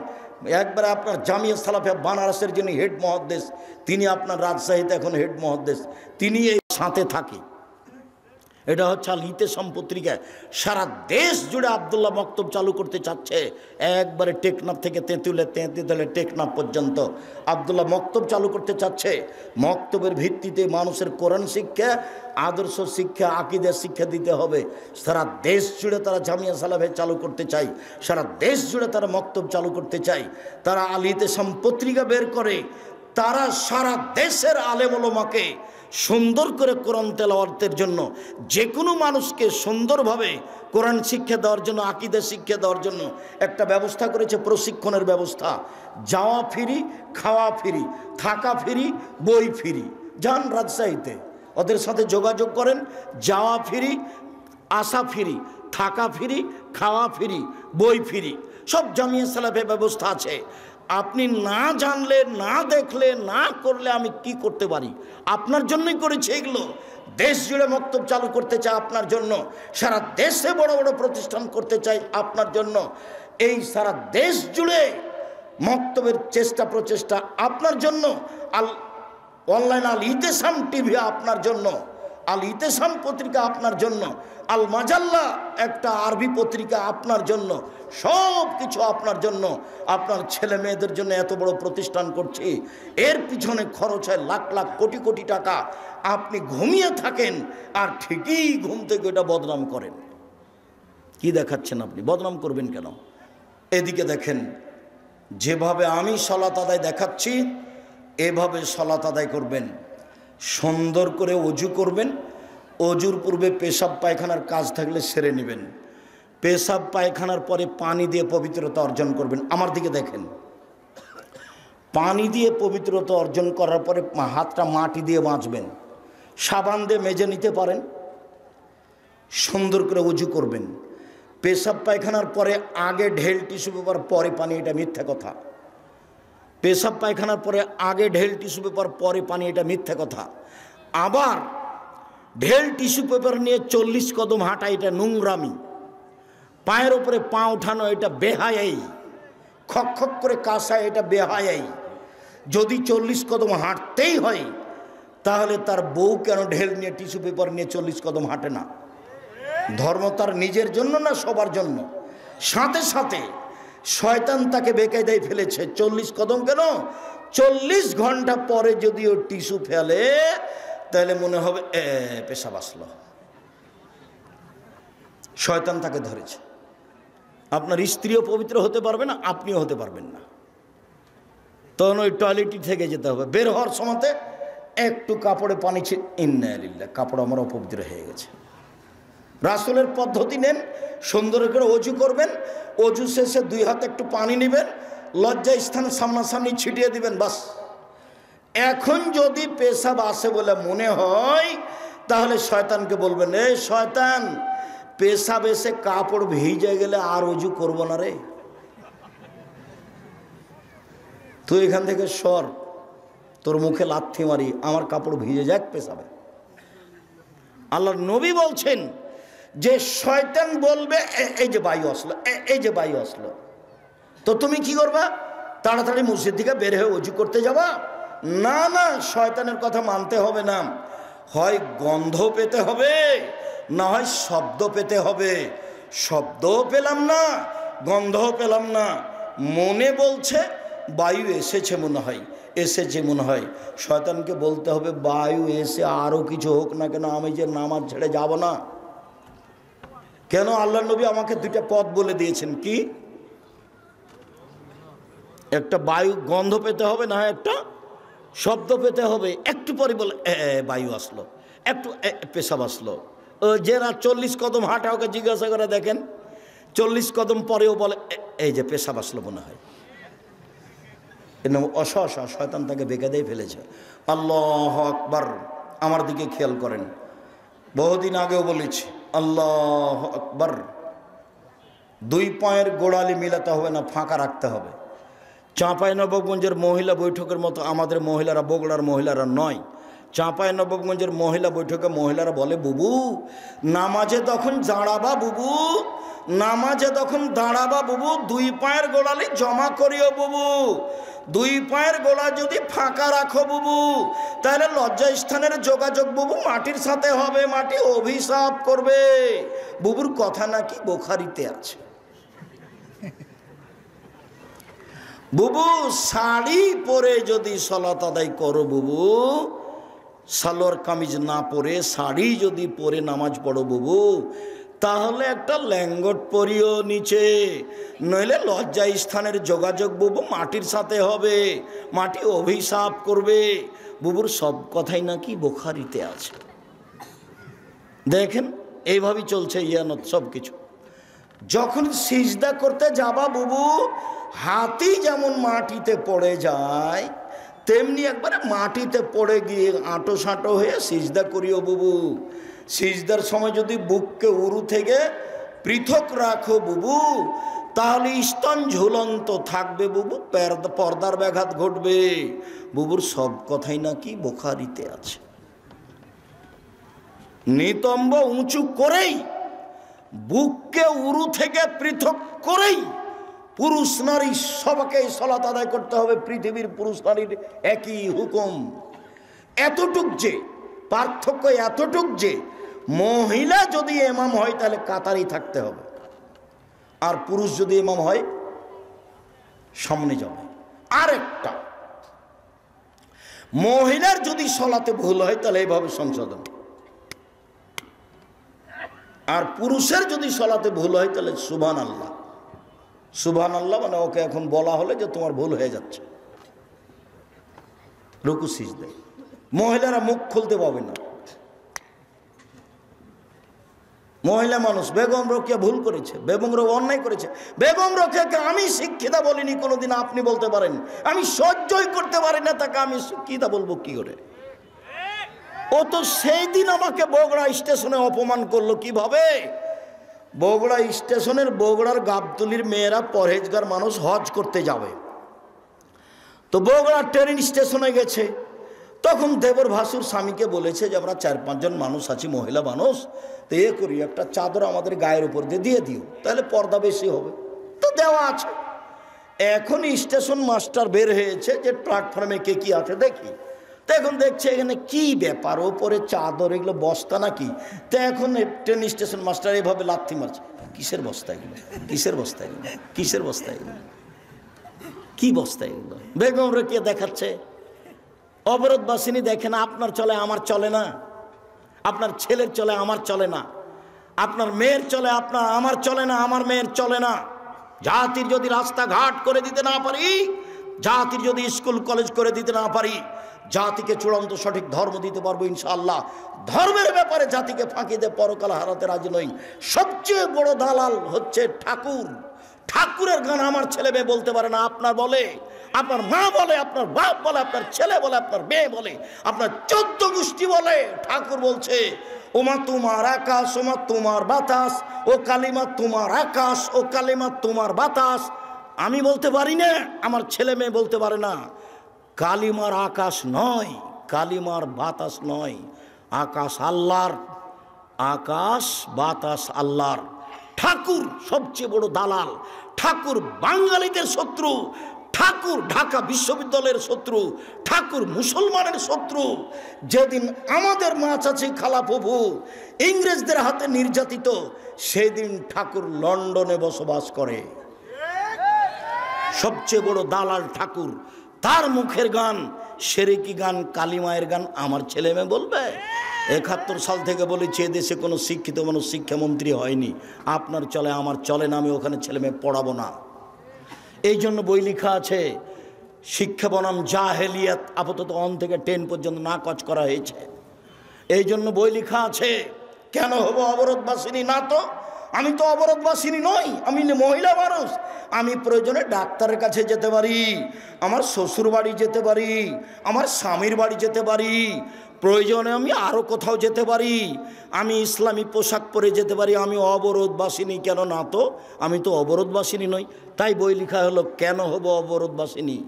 একবারে আপনার জামিয়া সালাফিয়া বানারসের যিনি হেড মুহাদ্দিস, তিনি আপনার রাজশাহীতে এখন হেড মুহাদ্দিস, তিনি এই সাথে থাকে। এটা হচ্ছে আল ইতেসাম পত্রিকা। সারা দেশ জুড়ে আব্দুল্লাহ মক্তব চালু করতে চাচ্ছে। একবারে টেকনাফ থেকে তেঁতুলে টেকনাফ পর্যন্ত আব্দুল্লাহ মক্তব চালু করতে চাচ্ছে। মক্তবের ভিত্তিতে মানুষের কোরআন শিক্ষা, আদর্শ শিক্ষা, আকীদা শিক্ষা দিতে হবে। সারা দেশ জুড়ে তারা জামিয়া সালাফে চালু করতে চায়, সারা দেশ জুড়ে তারা মক্তব চালু করতে চায়। তারা আল ইতেসাম পত্রিকা বের করে, তারা সারা দেশের আলেম ওলামাকে সুন্দর করে কোরআন তেলাওয়াতের জন্য, যে কোনো মানুষকে সুন্দরভাবে কোরআন শিক্ষা দেওয়ার জন্য, আকীদা শিক্ষা দেওয়ার জন্য একটা ব্যবস্থা করেছে, প্রশিক্ষণের ব্যবস্থা। যাওয়া ফ্রি, খাওয়া ফ্রি, থাকা ফ্রি, বই ফ্রি। যান রাজশাহীতে, ওদের সাথে যোগাযোগ করেন। যাওয়া ফ্রি, আসা ফ্রি, থাকা ফ্রি, খাওয়া ফ্রি, বই ফ্রি, সব জামিয়া সালাফে ব্যবস্থা আছে। আপনি না জানলে, না দেখলে, না করলে আমি কি করতে পারি? আপনার জন্যই করেছি এগুলো। দেশ জুড়ে মক্তব চালু করতে চাই আপনার জন্য, সারা দেশে বড় বড় প্রতিষ্ঠান করতে চাই আপনার জন্য। এই সারা দেশ জুড়ে মক্তবের চেষ্টা প্রচেষ্টা আপনার জন্য। অনলাইন আল ইতেসাম টিভি আপনার জন্য, আল ইতেসাম পত্রিকা আপনার জন্য, আল মাজাল্লা একটা আরবি পত্রিকা আপনার জন্য, সব কিছু আপনার জন্য। আপনার ছেলে মেয়েদের জন্য এত বড় প্রতিষ্ঠান করছি, এর পিছনে খরচ হয় লাখ লাখ কোটি কোটি টাকা। আপনি ঘুমিয়ে থাকেন আর ঠিকই ঘুম থেকে ওটা বদনাম করেন। কি দেখাচ্ছেন আপনি? বদনাম করবেন কেন? এদিকে দেখেন, যেভাবে আমি সালাত আদায় দেখাচ্ছি এভাবে সালাত আদায় করবেন। সুন্দর করে অজু করবেন। অজুর পূর্বে পেশাব পায়খানার কাজ থাকলে সেরে নেবেন। পেশাব পায়খানার পরে পানি দিয়ে পবিত্রতা অর্জন করবেন। আমার দিকে দেখেন, পানি দিয়ে পবিত্রতা অর্জন করার পরে হাতটা মাটি দিয়ে মাজবেন, সাবান দিয়ে মেজে নিতে পারেন। সুন্দর করে অজু করবেন। পেশাব পায়খানার পরে আগে ঢেল টিস্যু পেপার, পরে পানি, এটা মিথ্যা কথা। পেশাব পায়খানার পরে আগে ঢেল টিস্যু পেপার, পরে পানি, এটা মিথ্যা কথা। আবার ঢেল টিস্যু পেপার নিয়ে 40 কদম হাঁটা, এটা নোংরামি। পায়ের ওপরে পা ওঠানো, এটা বেহায়াই। খক খক করে কাশা, এটা বেহায়াই। যদি 40 কদম হাঁটতেই হয় তাহলে তার বউ কেন ঢেল নিয়ে টিস্যু পেপার নিয়ে 40 কদম হাঁটে না? ধর্ম তার নিজের জন্য না সবার জন্য? সাথে সাথে শয়তান তাকে বেকায়দায় ফেলেছে। 40 কদম কেন, 40 ঘন্টা পরে যদি ও টিস্যু ফেলে তাহলে মনে হবে পেশাব আসলো। শয়তান তাকে ধরেছে। আপনার স্ত্রীও পবিত্র হতে পারবে না, আপনিও হতে পারবেন না। তখন ওই টয়লেটই থেকে যেতে হবে। বের হওয়ার সময়তে একটু কাপড়ে পানি ইন্না লিল্লাহ, কাপড় আমার অপবিত্র হয়ে গেছে। রাসূলের পদ্ধতি নেন, সুন্দর করে অজু করবেন। অজু শেষে 2 হাতে একটু পানি নেবেন, লজ্জা স্থান সামনাসামনি ছিটিয়ে দিবেন, বাস। এখন যদি পেশাব আসে বলে মনে হয় তাহলে শয়তানকে বলবেন, এই শয়তান, পেশাব এসে কাপড় ভিজে গেলে আর অজু করব না রে। তুই এখান থেকে সর, তোর মুখে লাথি মারি, আমার কাপড় ভিজে যাক পেশাবে। আল্লাহর নবী বলছেন যে শয়তান বলবে এই যে বায়ু আসলো, এই যে বায়ু আসলো, তো তুমি কি করবা? তাড়াতাড়ি মসজিদ থেকে বের হয়ে ওযু করতে যাবা? না না, শয়তানের কথা মানতে হবে না। হয় গন্ধ পেতে হবে, না হয় শব্দ পেতে হবে। শব্দও পেলাম না, গন্ধও পেলাম না, মনে বলছে বায়ু এসেছে মনে হয়, এসেছে মনে হয়। শয়তানকে বলতে হবে বায়ু এসে আরও কিছু হোক না কেন, আমি যে নামাজ ছেড়ে যাব না। কেন? আল্লাহ নবী আমাকে দুইটা পথ বলে দিয়েছেন। কি? একটা বায়ু গন্ধ পেতে হবে, না একটা শব্দ পেতে হবে। একটু পরে বলে বায়ু আসলো, একটু পেশাব আসলো। যারা 40 কদম হাঁটা ওকে জিজ্ঞাসা করে দেখেন, 40 কদম পরেও বলে এই যে পেশাব আসলো মনে হয়। অসহসা শয়তান তাকে বেঁকে দিয়ে ফেলেছে। আল্লাহু আকবার। আমার দিকে খেয়াল করেন, বহুদিন আগেও বলেছি, আল্লাহু আকবার। 2 পায়ের গোড়ালি মিলাতে হবে না, ফাঁকা রাখতে হবে। চাঁপাইনবাবগঞ্জের মহিলা বৈঠকের মতো আমাদের মহিলারা, বগুড়ার মহিলারা নয়। চাঁপাইনবাবগঞ্জের মহিলা বৈঠকে মহিলারা বলে, বুবু নামাজে তখন দাঁড়াবা বুবু, নামাজে তখন দাঁড়াবা বুবু, 2 পায়ের গোড়ালি জমা করিও বুবু। 2 পায়ের গোড়া যদি ফাঁকা রাখো বুবু, তাহলে লজ্জাস্থানের যোগাযোগ বুবু মাটির সাথে হবে, মাটি অভিশাপ করবে। বুবুর কথা নাকি বুখারীতে আছে। বুবু শাড়ি পরে যদি সালাত আদায় করো বুবু, সালোয়ার কামিজ না পরে শাড়ি যদি পরে নামাজ পড়ো বুবু, তাহলে একটা ল্যাঙ্গট পরিও নিচে, নইলে লজ্জা স্থানের যোগাযোগ বুবু মাটির সাথে হবে, মাটি অভিশাপ করবে। বুবুর সব কথাই নাকি বুখারীতে আছে। দেখেন এইভাবেই চলছে ইয়ানত সব কিছু। যখন সিজদা করতে যাবা বুবু, হাতি যেমন মাটিতে পড়ে যায়, তেমনি একবারে মাটিতে পড়ে গিয়ে আঁটো সাঁটো হয়ে সিজদা করিও বুবু। সিজদার সময় যদি বুককে উরু থেকে পৃথক রাখো বুবু, তাহলে স্তন ঝুলন্ত থাকবে বুবু, পর্দার ব্যাঘাত ঘটবে। বুবুর সব কথাই নাকি বুখারীতে আছে। নিতম্ব উঁচু করেই, বুককে উরু থেকে পৃথক করেই পুরুষ নারী সবাইকে সালাত আদায় করতে হবে। পৃথিবীর পুরুষ নারীর একই হুকুম। এতটুক যে পার্থক্য, এতটুক যে মহিলা যদি ইমাম হয় তাহলে কাতারেই থাকতে হবে, আর পুরুষ যদি ইমাম হয় সামনে যাবে। আরেকটা, মহিলার যদি সালাতে ভুল হয় তাহলে এইভাবে সংশোধন, আর পুরুষের যদি সালাতে ভুল হয় তাহলে সুবহানাল্লাহ। সুবহানাল্লাহ মানে ওকে এখন বলা হলে যে তোমার ভুল হয়ে যাচ্ছে, রুকু সিজদা। মহিলারা মুখ খুলতে পাবে না। মহিলা মানুষ, বেগম রোকেয়া ভুল করেছে, বেগম রোকেয়া অন্যায় করেছে। বেগম রোকেয়াকে আমি শিক্ষিতা বলিনি কোনোদিন, আপনি বলতে পারেন। আমি সহ্যই করতে পারি না তাকে আমি শিক্ষিতা বলবো কি করে? ও তো সেই দিন আমাকে বগুড়া স্টেশনে অপমান করলো। কিভাবে? বগুড়া স্টেশনের, বগুড়ার গাবতলির মেয়েরা পরহেজগার মানুষ, হজ করতে যাবে। তো বগুড়া ট্রেন স্টেশনে গেছে, তখন দেবর ভাসুর স্বামীকে বলেছে যে আমরা 4-5 জন মানুষ আছি, মহিলা মানুষ, তো এ করি একটা চাদর আমাদের গায়ের উপর দিয়ে দিও, তাহলে পর্দা বেশি হবে। তো দেওয়া আছে। এখন স্টেশন মাস্টার বের হয়েছে যে প্ল্যাটফর্মে কে কি আছে দেখি। তো এখন দেখছে এখানে কি ব্যাপার, ওপরে চাদর, এগুলো বস্তা নাকি? তো এখন ট্রেন স্টেশন মাস্টার এভাবে লাথি মারছে, কিসের বস্তা এগুলো, কিসের বস্তা এগুলো, কিসের বস্তা এগুলো, কি বস্তা এগুলো? বেগম রোকেয়া দেখাচ্ছে। অবরোধবাসিনী দেখেন, আপনার চলে আমার চলে না, আপনার ছেলের চলে আমার চলে না, আপনার মেয়ের চলে আপনার আমার চলে না, আমার মেয়ের চলে না। জাতির যদি রাস্তাঘাট করে দিতে না পারি, জাতির যদি স্কুল কলেজ করে দিতে না পারি, জাতিকে চূড়ান্ত সঠিক ধর্ম দিতে পারবো ইনশাআল্লাহ। ধর্মের ব্যাপারে জাতিকে ফাঁকি দিয়ে পরকাল হারাতে রাজি নই। সবচেয়ে বড় দালাল হচ্ছে ঠাকুর। ঠাকুরের গান আমার ছেলে মেয়ে বলতে পারে না, আপনার বলে, আপনার মা বলে, আপনার বাপ বলে, আপনার ছেলে বলে, আপনার মেয়ে বলে, আপনার 14 গোষ্ঠী বলে। ঠাকুর বলছে ওমা তোমার আকাশ, ওমা তোমার বাতাস, ও কালিমা তোমার আকাশ, ও কালিমা তোমার বাতাস। আমি বলতে পারি না, আমার ছেলে মেয়ে বলতে পারে না। কালিমার আকাশ নয়, কালিমার বাতাস নয়, আকাশ আল্লাহর, আকাশ বাতাস আল্লাহর। ঠাকুর সবচেয়ে বড় দালাল, ঠাকুর বাঙালিদের শত্রু, ঠাকুর ঢাকা বিশ্ববিদ্যালয়ের শত্রু, ঠাকুর মুসলমানের শত্রু। যেদিন আমাদের মা চাচি খালা ফুফু ইংরেজদের হাতে নির্যাতিত, সেদিন ঠাকুর লন্ডনে বসবাস করে। সবচেয়ে বড় দালাল ঠাকুর। তার মুখের গান সেরেকি গান, কালিমায়ের গান আমার ছেলে মেয়ে বলবে? 71 সাল থেকে বলেছি এদেশে কোনো শিক্ষিত মানুষ শিক্ষামন্ত্রী হয়নি। আপনার চলে, আমার চলে না, আমি ওখানে ছেলে মেয়ে পড়াবো না। এই জন্য বই লেখা আছে, শিক্ষা বনাম জাহেলিয়াত, আপাতত 1 থেকে 10 পর্যন্ত নাকচ করা হয়েছে। এই জন্য বই লেখা আছে। কেন হব অবরোধবাসিনী? না তো, আমি তো অবরোধবাসিনী নই, আমি মহিলা মানুষ। আমি প্রয়োজনে ডাক্তারের কাছে যেতে পারি, আমার শ্বশুর বাড়ি যেতে পারি, আমার স্বামীর বাড়ি যেতে পারি, প্রয়োজনে আমি আরও কোথাও যেতে পারি, আমি ইসলামী পোশাক পরে যেতে পারি। আমি অবরোধবাসিনী কেন? না তো, আমি তো অবরোধবাসিনী নই। তাই বই লেখা হলো, কেন হব অবরোধবাসিনী।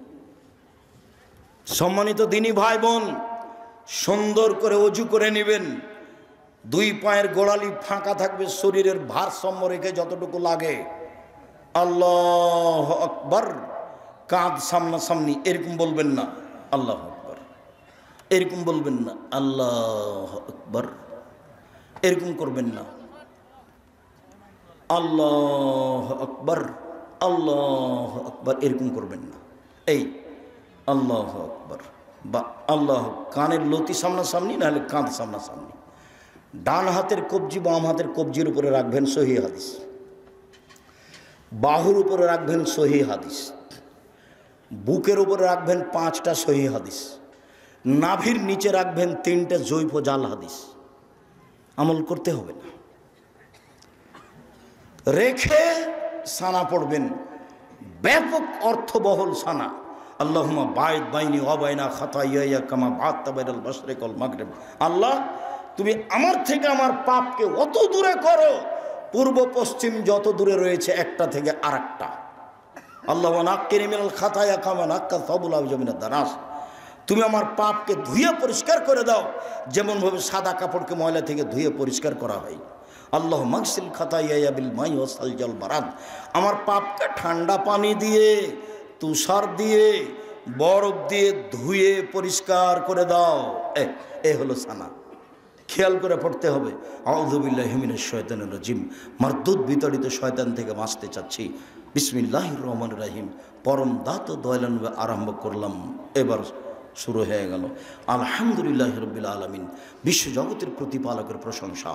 সম্মানিত দিনী ভাই বোন, সুন্দর করে অজু করে নেবেন। 2 পায়ের গোড়ালি ফাঁকা থাকবে, শরীরের ভারসাম্য রেখে যতটুকু লাগে। আল্লাহ আকবার, কাঁধ সামনাসামনি, এরকম বলবেন না আল্লাহ আকবার, এরকম বলবেন না আল্লাহ আকবার, এরকম করবেন না আল্লাহ আকবার, আল্লাহ আকবার, এরকম করবেন না। এই আল্লাহ আকবার বা আল্লাহ, কানের লতি সামনাসামনি, নাহলে কাঁধ সামনাসামনি। ডান হাতের কবজি বাম হাতের কবজির উপরে রাখবেন, সহিহ হাদিস। বাহুর উপরে রাখবেন, সহিহ হাদিস। বুকের উপরে রাখবেন 5টা সহিহ হাদিস। নাভির নিচে রাখবেন 3টে জৈব জাল হাদিস। আমল করতে হবে না, রেখে সানা পড়বেন, ব্যাপক অর্থবহল সানা। আল্লাহুম্মা বায়দ বাইনি ওয়া বাইনা খাতায়ায়া কামা বা'আতা বাইনাল মাশরিক ওয়াল মাগরিব। আল্লাহ, তুমি আমার থেকে আমার পাপকে অত দূরে করো, পূর্ব পশ্চিম যত দূরে রয়েছে একটা থেকে আরেকটা। আল্লাহুম্মা নাক্কিনি মিনাল খাতায়া কামা নাক্কা সাবুল আবজা মিনাদ দানাস। তুমি আমার পাপকে ধুয়ে পরিষ্কার করে দাও, যেমনভাবে সাদা কাপড়কে ময়লা থেকে ধুয়ে পরিষ্কার করা হয়। আল্লাহ মাগসিল খাতায়া বিল মাই ওয়া সালজাল বারাদ। আমার পাপকে ঠান্ডা পানি দিয়ে, তুষার দিয়ে, বরফ দিয়ে ধুয়ে পরিষ্কার করে দাও। এ হলো সানা। খেয়াল করে পড়তে হবে। আউযু বিল্লাহি মিনাশ শাইতানির রাজিম। মারদুদ বিতাড়িত শয়তান থেকে বাঁচতে চাচ্ছি। বিসমিল্লাহির রহমানির রহিম। পরম দাতা দয়ালু আরম্ভ করলাম। এবার শুরু হয়ে গেল। আলহামদুলিল্লাহি রাব্বিল আলামিন। বিশ্বজগতের প্রতিপালকের প্রশংসা।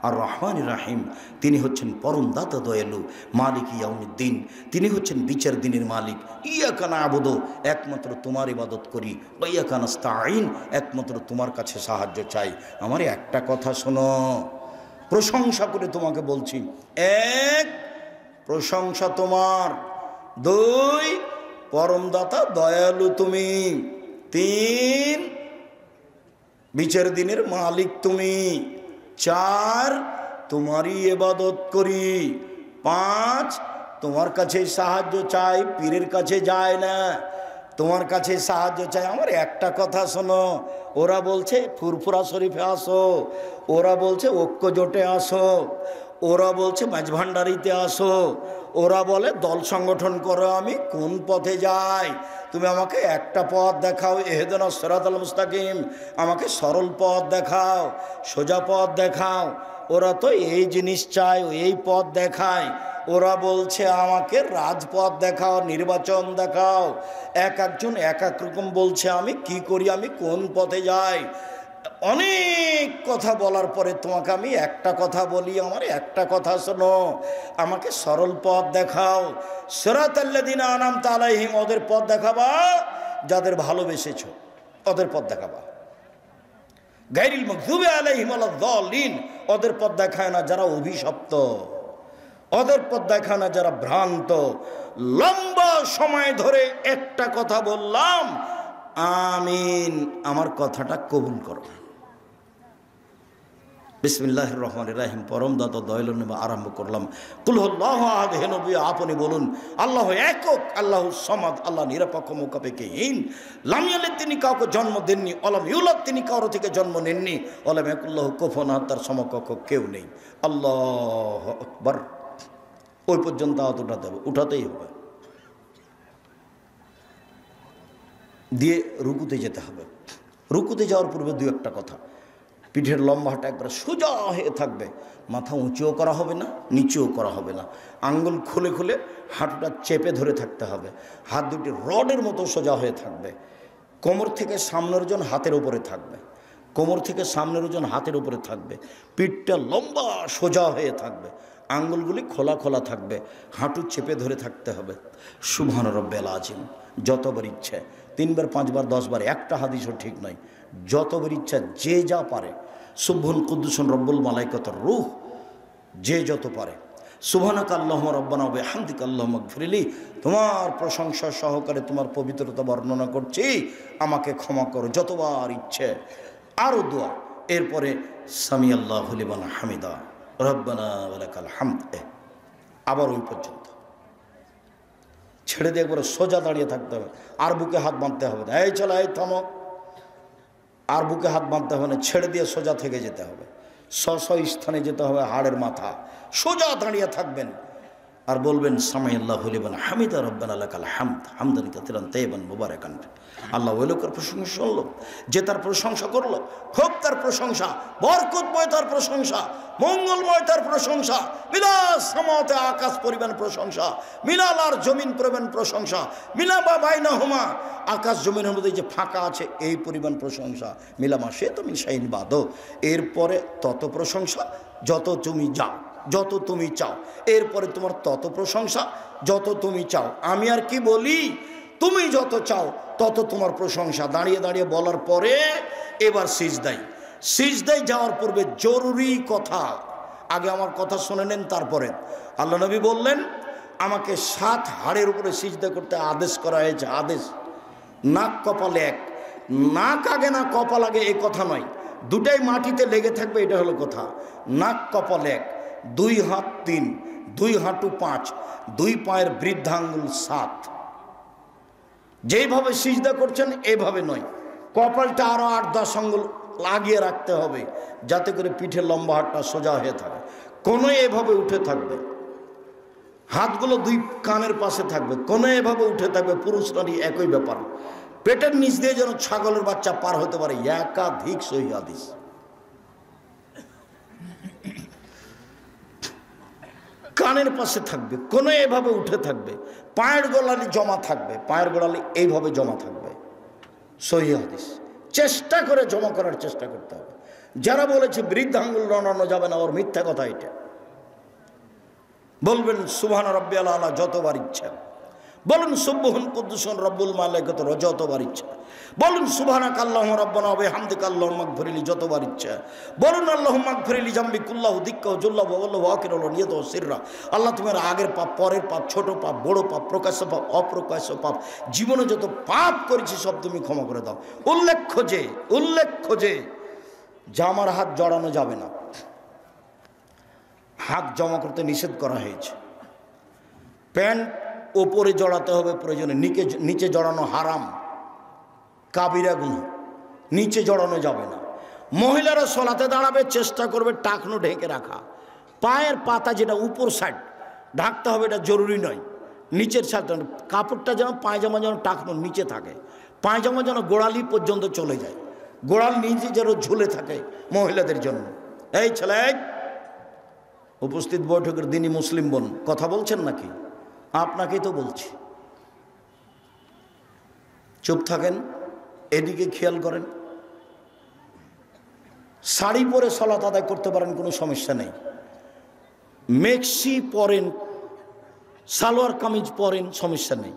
আর রহমানির রাহিম, তিনি হচ্ছেন পরম দাতা দয়ালু, মালিক ইয়াউমিদ্দিন, তিনি হচ্ছেন বিচার দিনের মালিক। ইয়াকা না'বুদু, একমাত্র তোমার ইবাদত করি। ওয়া ইয়াকা নাস্তাঈন, একমাত্র তোমার কাছে সাহায্য চাই। আমার একটা কথা শোনো, প্রশংসা করে তোমাকে বলছি। 1, প্রশংসা তোমার। 2, পরম দাতা দয়ালু তুমি। 3, বিচার দিনের মালিক তুমি। 4, তোমারই ইবাদত করি। 5, তোমার কাছে সাহায্য চাই, পীরের কাছে যায় না, তোমার কাছে সাহায্য চাই। আমার একটা কথা শোনো, ওরা বলছে ফুরফুরা শরীফে আসো, ওরা বলছে ঐক্য জোটে আসো, ওরা বলছে মাঝভান্ডারিতে আসো, ওরা বলে দল সংগঠন করো। আমি কোন পথে যাই? তুমি আমাকে একটা পথ দেখাও, ইহদিনাস সিরাতাল মুস্তাকিম, আমাকে সরল পথ দেখাও, সোজা পথ দেখাও। ওরা তো এই জিনিস চায়, এই পথ দেখায়। ওরা বলছে আমাকে রাজপথ দেখাও, নির্বাচন দেখাও। একজন এক এক রকম বলছে। আমি কি করি? আমি কোন পথে যাই? অনেক কথা বলার পরে তোমাকে আমি একটা কথা বলি, আমার একটা কথা শোনো, আমাকে সরল পথ দেখাও। সিরাতাল্লাযিনা আনআমতা আলাইহিম, ওদের পথ দেখাবা যাদের ভালোবেসেছো, ওদের পথ দেখাবা। গায়রিল মাগযুবি আলাইহিম ওয়ালাদ-দাল্লিন, ওদের পথ দেখায় না যারা অভিশপ্ত, ওদের পথ দেখায় না যারা ভ্রান্ত। লম্বা সময় ধরে একটা কথা বললাম, আমিন, আমার কথাটা কবুল করো। বিসমিল্লাহির রহমানির রহিম। পরম দাতা দয়ালু নেমে আরম্ভ করলাম। কুল হুয়াল্লাহু আহাদ, হে নবী আপনি বলুন আল্লাহ একক, আল্লাহু সামাদ, আল্লাহ নিরপেক্ষ মুখাপেক্ষিহীন। লাম ইয়ালিদ, তিনি কাউকে জন্ম দেননি। ওয়ালাম ইউলাদ, তিনি কারো থেকে জন্ম নেননি। ওয়ালাম ইয়াকুল্লাহু কুফুয়ান আহাদ, তার সমকক্ষ কেউ নেই। আল্লাহু আকবার। ওই পর্যন্ত হাত উঠাতে হবে, উঠাতেই হবে। দিয়ে রুকুতে যেতে হবে। রুকুতে যাওয়ার পূর্বে দু একটা কথা, পিঠের লম্বাটা একবার সোজা হয়ে থাকবে, মাথা উঁচুও করা হবে না, নিচুও করা হবে না। আঙ্গুল খুলে খুলে হাঁটুটা চেপে ধরে থাকতে হবে। হাত দুটি রডের মতো সোজা হয়ে থাকবে। কোমর থেকে সামনের ওজন হাতের উপরে থাকবে, কোমর থেকে সামনের ওজন হাতের উপরে থাকবে। পিঠটা লম্বা সোজা হয়ে থাকবে, আঙ্গুলগুলি খোলা খোলা থাকবে, হাঁটু চেপে ধরে থাকতে হবে। সুবহান রব্বিল আযীম যতবার ইচ্ছে, 3 বার 5 বার 10 বার, একটা হাদিসও ঠিক নয়, যতবার ইচ্ছা যে যা পারে। সুবহান কুদ্দুসুন রব্বুল মালাইকাতুর রূহ, যে যত পারে। সুবহানাকা আল্লাহুম্মা রাব্বানা ওয়া বিহামদিকা আল্লাহুম্মা ইগফিরলি, তোমার প্রশংসা সহকারে তোমার পবিত্রতা বর্ণনা করছি, আমাকে ক্ষমা করো, যতবার ইচ্ছে। আরও দোয়া, এরপরে সামি আল্লাহু লিমান হামিদা রব্বানা ওয়া লাকাল হামদ। আবার ওই পর্যন্ত ছেড়ে দিয়ে একবার সোজা দাঁড়িয়ে থাকতে হবে। আর বুকে হাত বাঁধতে হবে না, এই চলো এই থামো। আর বুকে হাত বাঁধতে হবে না, ছেড়ে দিয়ে সোজা থেকে যেতে হবে। স্থানে যেতে হবে, হাড়ের মাথা সোজা দাঁড়িয়ে থাকবেন আর বলবেন সামি আল্লাহু লিমান হামিদা রব্বানা লাকাল হামদ হামদান কাসীরান তাইয়িবান মুবারাকান। আল্লাহ ওই লোকের প্রশংসা শুনলো, যে তার প্রশংসা করলো, খুব তার প্রশংসা, বরকতময় তার প্রশংসা, মঙ্গলময় তার প্রশংসা। মিলাস সামাওয়াতে, আকাশ পরিমাণ প্রশংসা, মিলাল আর জমিন পরিমাণ প্রশংসা, মিলা বা বাইনাহুমা, আকাশ জমিনের মধ্যে যে ফাঁকা আছে এই পরিমাণ প্রশংসা। মিলামা সে তুমি শাইন বাদো। এরপরে তত প্রশংসা যত তুমি যাও, যত তুমি চাও। এরপরে তোমার তত প্রশংসা যত তুমি চাও। আমি আর কি বলি, তুমি যত চাও তত তোমার প্রশংসা। দাঁড়িয়ে দাঁড়িয়ে বলার পরে এবার সিজদায়। সিজদায় যাওয়ার পূর্বে জরুরি কথা, আগে আমার কথা শুনে নেন, তারপরে আল্লাহ নবী বললেন আমাকে 7 হাড়ের উপরে সিজদা করতে আদেশ করা হয়েছে। আদেশ, নাক কপালে এক, নাক আগে না কপাল আগে এই কথা নয়, দুটাই মাটিতে লেগে থাকবে, এটা হলো কথা। নাক কপাল এক, 2 হাত 3, 2 হাঁটু 5, 2 পায়ের বৃদ্ধাঙ্গুল 7। যেইভাবে সিজদা করছেন এইভাবে নয়, কপালটা আরো 8-10 আঙ্গুল লাগিয়ে রাখতে হবে, যাতে করে পিঠের লম্বা হাতটা সোজা হয়ে থাকে। কোনো এভাবে উঠে থাকবে, হাতগুলো 2 কানের পাশে থাকবে, কোনো এভাবে উঠে থাকবে। পুরুষ নারী একই ব্যাপার। পেটের নিচ দিয়ে যেন ছাগলের বাচ্চা পার হতে পারে, একাধিক সহিহ হাদিস। কানের পাশে থাকবে, কোনো এভাবে উঠে থাকবে। পায়ের গোড়ালি জমা থাকবে, পায়ের গোড়ালি এইভাবে জমা থাকবে, সহিহ হাদিস। চেষ্টা করে জমা করার চেষ্টা করতে হবে। যারা বলেছে বৃদ্ধাঙ্গুল নাড়ানো যাবে না, ওর মিথ্যা কথা এটা। বলবেন সুবহান রাব্বিয়াল আলা যতবার ইচ্ছা, বলুন সুবহান কুদ্দুসুন রব্বুল মালাইকাতুর রূহ যতবার ইচ্ছা, বলুন সুবহানাকা আল্লাহুম্মা রাব্বানা ওয়া বিহামদিকা আল্লাহুম্মা ইগফিরলি যতবার ইচ্ছা, বলুন আল্লাহুম্মা ইগফিরলি জামবি কুল্লাহু দিক্কাহু জুল্লাহু ওয়া ওয়াল্লাহু আখিরাহু ওয়া নিয়াতাহু সিররা। আল্লাহ তোমার আগের পাপ, পরের পাপ, ছোট পাপ, বড় পাপ, প্রকাশ্য পাপ, অপ্রকাশ্য পাপ, জীবনে যত পাপ করেছি সব তুমি ক্ষমা করে দাও। উল্লেখ্য যে জামার হাত জড়ানো যাবে না, হাত জমা করতে নিষেধ করা হয়েছে। প্যান্ট ওপরে জড়াতে হবে প্রয়োজনে, নিচে জড়ানো হারাম, কাবিরা গুনাহ, নিচে জড়ানো যাবে না। মহিলারা সলাতে দাঁড়াবে, চেষ্টা করবে টাকনো ঢেকে রাখা। পায়ের পাতা যেটা উপর সাইড ঢাকতে হবে, এটা জরুরি নয়। নিচের সাইড কাপড়টা যেন, পায়জামা যেন টাকনো নিচে থাকে, পায়জামা যেন গোড়ালি পর্যন্ত চলে যায়, গোড়াল নিচে যেন ঝুলে থাকে মহিলাদের জন্য। এই ছেলে, উপস্থিত বৈঠকের দিনই মুসলিম বোন, কথা বলছেন নাকি? আপনাকেই তো বলছি, চুপ থাকেন, এদিকে খেয়াল করেন। শাড়ি পরে সালাত আদায় করতে পারেন, কোনো সমস্যা নেই। মেক্সি পরেন, সালোয়ার কামিজ পরেন, সমস্যা নেই।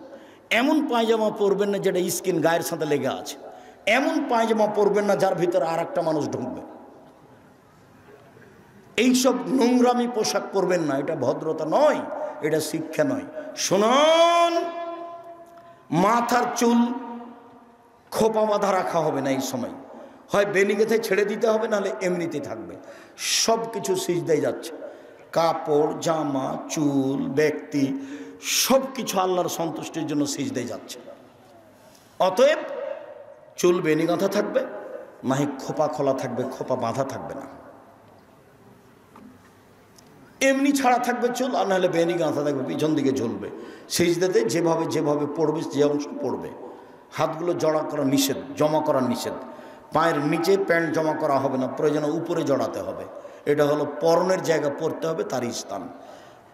এমন পায়জামা পরবেন না যেটা স্কিন গায়ের সাথে লেগে আছে, এমন পায়জামা পরবেন না যার ভিতরে আর একটা মানুষ ঢুকবে। এইসব নোংরামি পোশাক পরবেন না, এটা ভদ্রতা নয়, এটা শিক্ষা নয়। শুনুন, মাথার চুল খোপা বাঁধা রাখা হবে না এই সময়, হয় বেনিগেতে ছেড়ে দিতে হবে, নাহলে এমনিতেই থাকবে। সব কিছু সিজদায় যাচ্ছে, কাপড়, জামা, চুল, ব্যক্তি, সব কিছু আল্লাহর সন্তুষ্টির জন্য সিজদায় যাচ্ছে। অতএব চুল বেনি গাঁথা থাকবে, নাহি খোপা খোলা থাকবে, খোপা বাঁধা থাকবে না, এমনি ছাড়া থাকবে চুল, আর নাহলে বেনি গাঁথা থাকবে, পিছন দিকে ঝুলবে। সিজদাতে যেভাবে যেভাবে পড়বে, যে অংশ পড়বে। হাতগুলো জড়া করা নিষেধ, জমা করা নিষেধ। পায়ের নিচে প্যান্ট জমা করা হবে না, প্রয়োজনে উপরে জড়াতে হবে। এটা হলো পরনের জায়গা, পড়তে হবে তারই স্থান।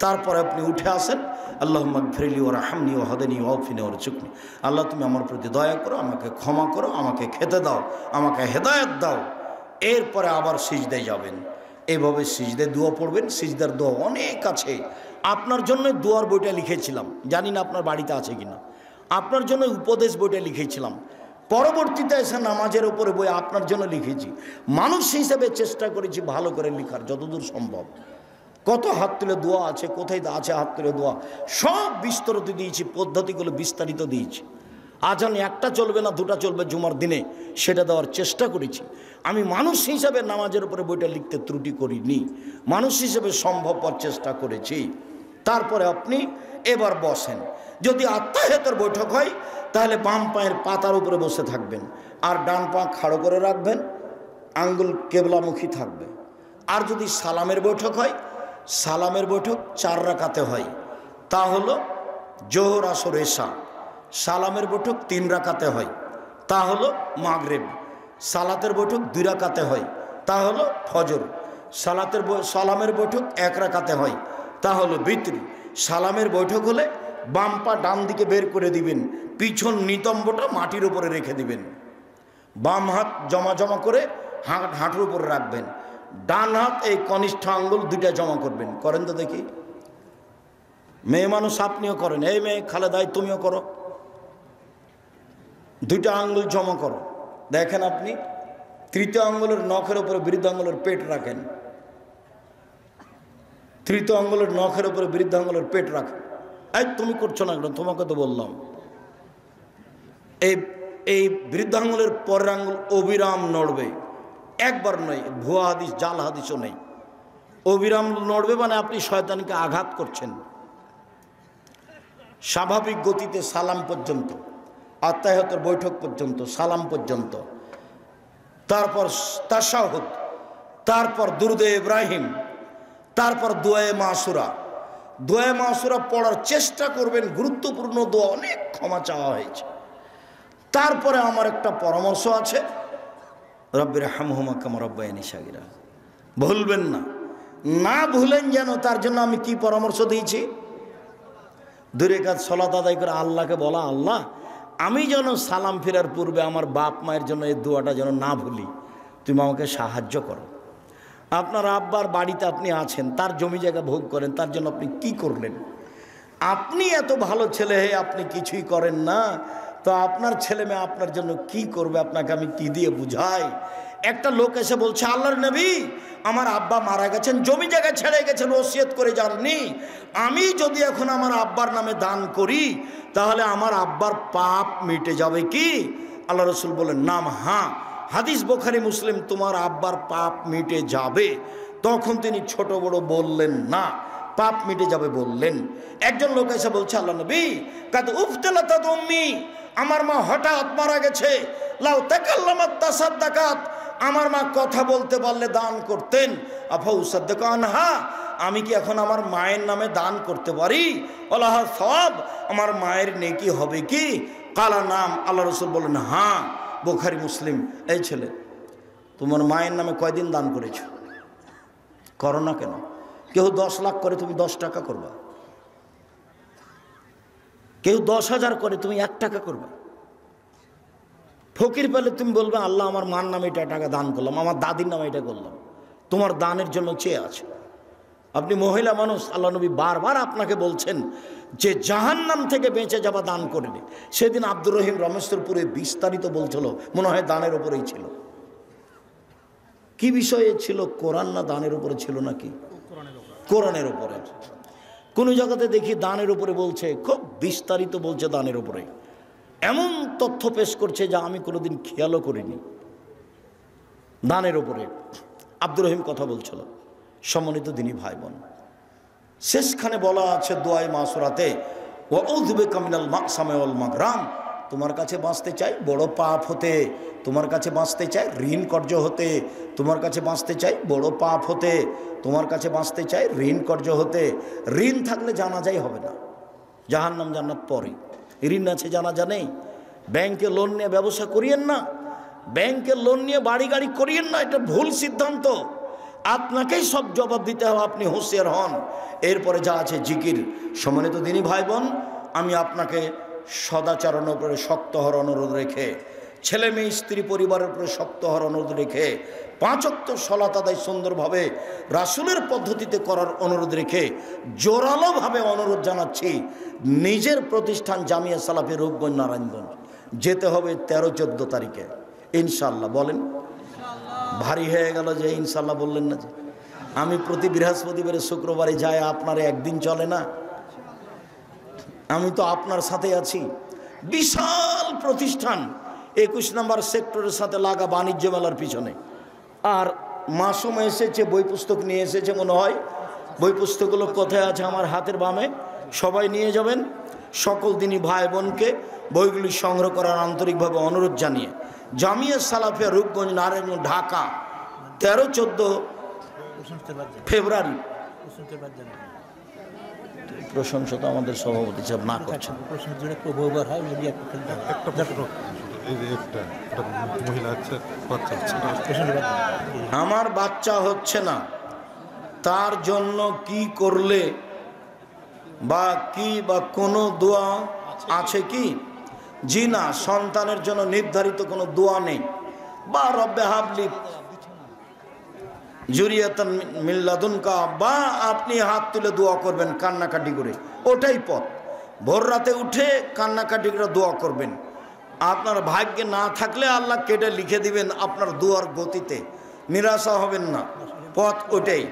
তারপরে আপনি উঠে আসেন, আল্লাহুম্মা গফিরলি ওয়া রাহমনি ওয়া হাদিনি ওয়া আফিনি ওয়া রযুকনি। আল্লাহ তুমি আমার প্রতি দয়া করো, আমাকে ক্ষমা করো, আমাকে খেতে দাও, আমাকে হেদায়েত দাও। এরপরে আবার সিজদায় যাবেন, এইভাবে সিজদায় দোয়া পড়বেন। সিজদার দোয়া অনেক আছে। আপনার জন্য দোয়ার বইটা লিখেছিলাম, জানি না আপনার বাড়িতে আছে কিনা। আপনার জন্য উপদেশ বইটা লিখেছিলাম, পরবর্তীতে এসে নামাজের উপরে বই আপনার জন্য লিখেছি। মানুষ হিসেবে চেষ্টা করেছি ভালো করে লেখার যতদূর সম্ভব। কত হাত তুলে দোয়া আছে, কোথায় আছে হাত তুলে দোয়া, সব বিস্তৃত দিয়েছি, পদ্ধতিগুলো বিস্তারিত দিয়েছি। আজান একটা চলবে না, দুটা চলবে জুমার দিনে, সেটা দেওয়ার চেষ্টা করেছি। আমি মানুষ হিসাবে নামাজের উপরে বইটা লিখতে ত্রুটি করিনি, মানুষ হিসেবে সম্ভবপর চেষ্টা করেছি। তারপরে আপনি এবার বসেন। যদি আত্মাহিয়াতের বৈঠক হয় তাহলে বাম পায়ের পাতার উপরে বসে থাকবেন, আর ডান পা খাড়ো করে রাখবেন, আঙ্গুল কেবলামুখী থাকবে। আর যদি সালামের বৈঠক হয়, সালামের বৈঠক 4 রাকাতে হয়, তা হলো জোহর, আসর, এশা। সালামের বৈঠক 3 রাকাতে হয়, তা হলো মাগরিব। সালাতের বৈঠক 2 রাকাতে হয়, তা হলো ফজর। সালামের বৈঠক 1 রাকাতে হয়, তা হলো বিতরি। সালামের বৈঠক হলে বাম পা ডান দিকে বের করে দিবেন, পিছন নিতম্বটা মাটির উপরে রেখে দিবেন, বাম হাত জমা জমা করে হাঁটুর উপরে রাখবেন, ডান হাত এই কনিষ্ঠ আঙ্গুল 2টা জমা করবেন। করেন তো দেখি, মেয়ে মানুষ আপনিও করেন, এই মেয়ে খালেদাই তুমিও করো, 2টা আঙ্গুল জমা করো। দেখেন আপনি তৃতীয় আঙ্গুলের নখের উপরে বৃদ্ধ আঙ্গুলের পেট রাখেন, তৃতীয় আঙ্গুলের নখের উপরে বৃদ্ধ আঙ্গুলের পেট রাখেন। এই তুমি করছো না, তোমাকে তো বললাম। এই বৃদ্ধ আঙ্গুলের পরের আঙ্গুল অবিরাম নড়বে, একবার নয়, ভুয়া হাদিস জাল হাদিসও নেই। অবিরাম নড়বে মানে আপনি শয়তানকে আঘাত করছেন। স্বাভাবিক গতিতে সালাম পর্যন্ত, আত্মাহিয়াতের বৈঠক পর্যন্ত, সালাম পর্যন্ত, তারপর তাশাহুদ, তারপর দুরুদে ইব্রাহিম, তারপর দোয়ায়ে মাসুরা। দোয়ায়ে মাসুরা পড়ার চেষ্টা করবেন, গুরুত্বপূর্ণ দোয়া, অনেক ক্ষমা চাওয়া হয়েছে। তারপরে আমার একটা পরামর্শ আছে, রব্বির হামহুমা কামা রাব্বায়ানি সাগীরা, ভুলবেন না, না ভুলেন যেন, তার জন্য আমি কি পরামর্শ দিয়েছি? 2 রাকাত সালাত আদায় করে আল্লাহকে বলা, আল্লাহ আমি যেন সালাম ফেরার পূর্বে আমার বাপ মায়ের জন্য এই দোয়াটা যেন না ভুলি, তুমি আমাকে সাহায্য করো। আপনার আব্বার বাড়িতে আপনি আছেন, তার জমি জায়গা ভোগ করেন, তার জন্য আপনি কি করলেন? আপনি এত ভালো ছেলে হয়ে আপনি কিছুই করেন না, তো আপনার ছেলে মেয়ে আপনার জন্য কি করবে? আপনাকে আমি কি দিয়ে বুঝাই? একটা লোক এসে বলছে, আল্লাহর নবী আমার আব্বা মারা গেছেন, জমি জায়গা ছেড়ে গেছেন, ওসিয়ত করে যাননি, আমি যদি এখন আমার আব্বার নামে দান করি তাহলে আমার আব্বার পাপ মিটে যাবে কি? আল্লাহ রসুল বলেন, নাম, হ্যাঁ, হাদিস বুখারী মুসলিম, তোমার আব্বার পাপ মিটে যাবে। তখন তিনি ছোট বড় বললেন না, পাপ মিটে যাবে বললেন। একজন লোক এসে বলছে, আল্লাহ নবী কাদ উফতালাত উম্মি, আমার মা হঠাৎ মারা গেছে, লাউ তাকাল্লামাত তাসাদ্দাকাত, আমার মা কথা বলতে পারলে দান করতেন, আফা উসাদ্দাকা আনহা, আমি কি এখন আমার মায়ের নামে দান করতে পারি? আল্লাহ সওয়াব, আমার মায়ের নেকি হবে কি? কালা নাম, আল্লাহ রসুল বলেন হ্যাঁ। বুখারী মুসলিম। এই ছেলে, তোমার মায়ের নামে কয়দিন দান করেছো? করো না কেন? কেউ 10 লাখ করে, তুমি 10 টাকা করবা। কেউ 10,000 করে, তুমি 1 টাকা করবা। ফকির পেলে তুমি বলবে, আল্লাহ আমার মার নামে এটা টাকা দান করলাম, আমার দাদির নামে এটা করলাম, তোমার দানের জন্য চেয়ে আছে। আপনি মহিলা মানুষ, আল্লাহ নবী বারবার আপনাকে বলছেন যে জাহান্নাম থেকে বেঁচে যাওয়া দান করেনি। সেদিন আব্দুর রহিম রমেশ্বরপুরে বিস্তারিত বলছিল, মনে হয় দানের উপরেই ছিল। কি বিষয়ে ছিল? কোরআন না দানের উপরে ছিল নাকি? কোরআনের উপরে। কোন জায়গাতে দেখি দানের উপরে বলছে, খুব বিস্তারিত বলছে দানের উপরে, এমন তথ্য পেশ করছে যা আমি কোনোদিন খেয়ালও করিনি। দানের উপরে আব্দুর রহিম কথা বলছিল। সম্মানিত দিনী ভাই বোন, শেষখানে বলা আছে দোয়ায়ে মাসুরাতে, ওয়াউযু বিকা মিনাল মাকসামি ওয়াল মাগরাম, তোমার কাছে বাঁচতে চাই বড় পাপ হতে, তোমার কাছে বাঁচতে চাই ঋণ কর্য হতে, তোমার কাছে বাঁচতে চাই বড় পাপ হতে, তোমার কাছে বাঁচতে চাই ঋণ কর্য হতে। ঋণ থাকলে জানাজাই হবে না, জাহান্নাম জান্নাত পরে। ঋণ আছে জানাজা নেই। ব্যাংকে লোন নিয়ে ব্যবসা করিয়েন না, ব্যাংকে লোন নিয়ে বাড়ি গাড়ি করিয়েন না, এটা ভুল সিদ্ধান্ত। আপনাকেই সব জবাব দিতে হবে, আপনি হুঁশিয়ার হন। এরপরে যা আছে জিকির। সম্মানিত দিনী ভাই বোন, আমি আপনাকে সদাচরণের উপরে শক্ত হওয়ার অনুরোধ রেখে, ছেলে মেয়ে স্ত্রী পরিবারের উপরে শক্ত হওয়ার অনুরোধ রেখে, 5 ওয়াক্ত সালাত আদায় সুন্দরভাবে রাসূলের পদ্ধতিতে করার অনুরোধ রেখে জোরালোভাবে অনুরোধ জানাচ্ছি, নিজের প্রতিষ্ঠান জামিয়া সালাফি রূপগঞ্জ নারায়ণগঞ্জ যেতে হবে 13-14 তারিখে ইনশাআল্লাহ। বলেন ভারী হয়ে গেল যে ইনশাআল্লাহ বললেন না যে? আমি প্রতি বৃহস্পতিবারে শুক্রবারে যাই, আপনার একদিন চলে না? আমি তো আপনার সাথে আছি। বিশাল প্রতিষ্ঠান, 21 নম্বর সেক্টরের সাথে লাগা বাণিজ্য মেলার পিছনে। আর মাসুম এসেছে, বই পুস্তক নিয়ে এসেছে মনে হয়। বই পুস্তকগুলো কোথায় আছে? আমার হাতের বামে। সবাই নিয়ে যাবেন। সকল দিনী ভাই বোনকে বইগুলি সংগ্রহ করার আন্তরিকভাবে অনুরোধ জানিয়ে, জামিয়া সালাফিয়া রূপগঞ্জ নারায়ণগঞ্জ ঢাকা 13-14 ফেব্রুয়ারি। প্রশংসা তো আমাদের সভাপতি সাহেব না করছেন। আমার বাচ্চা হচ্ছে না, তার জন্য কি করলে বা কি বা কোনো দোয়া আছে কি? জি না, সন্তানের জন্য নির্ধারিত কোনো দোয়া নেই। বা রব্বে হাবলি জুরিয়াতান মিন লাদুনকা, বা আপনি হাত তুলে দোয়া করবেন কান্নাকাটি করে, ওটাই পথ। ভোর রাতে উঠে কান্নাকাটি করে দোয়া করবেন। আপনার ভাগ্যে না থাকলে আল্লাহ কেটে লিখে দিবেন আপনার দোয়ার গতিতে, নিরাশা হবেন না, পথ ওটাই।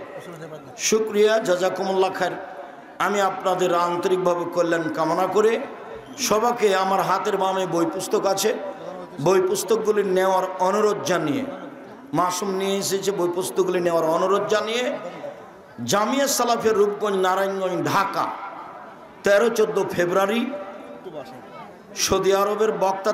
শুকরিয়া, জাযাকুমুল্লাহ খায়র। আমি আপনাদের আন্তরিকভাবে কল্যাণ কামনা করে সবাইকে, আমার হাতের বামে বই পুস্তক আছে, বই পুস্তকগুলি নেওয়ার অনুরোধ জানিয়ে, মাসুম নিয়ে এসেছে, বই পুস্তকগুলি নেওয়ার অনুরোধ জানিয়ে জামিয়া সালাফিয়া রূপগঞ্জ নারায়ণগঞ্জ ঢাকা 13-14 ফেব্রুয়ারি। সৌদি আরবের বক্তা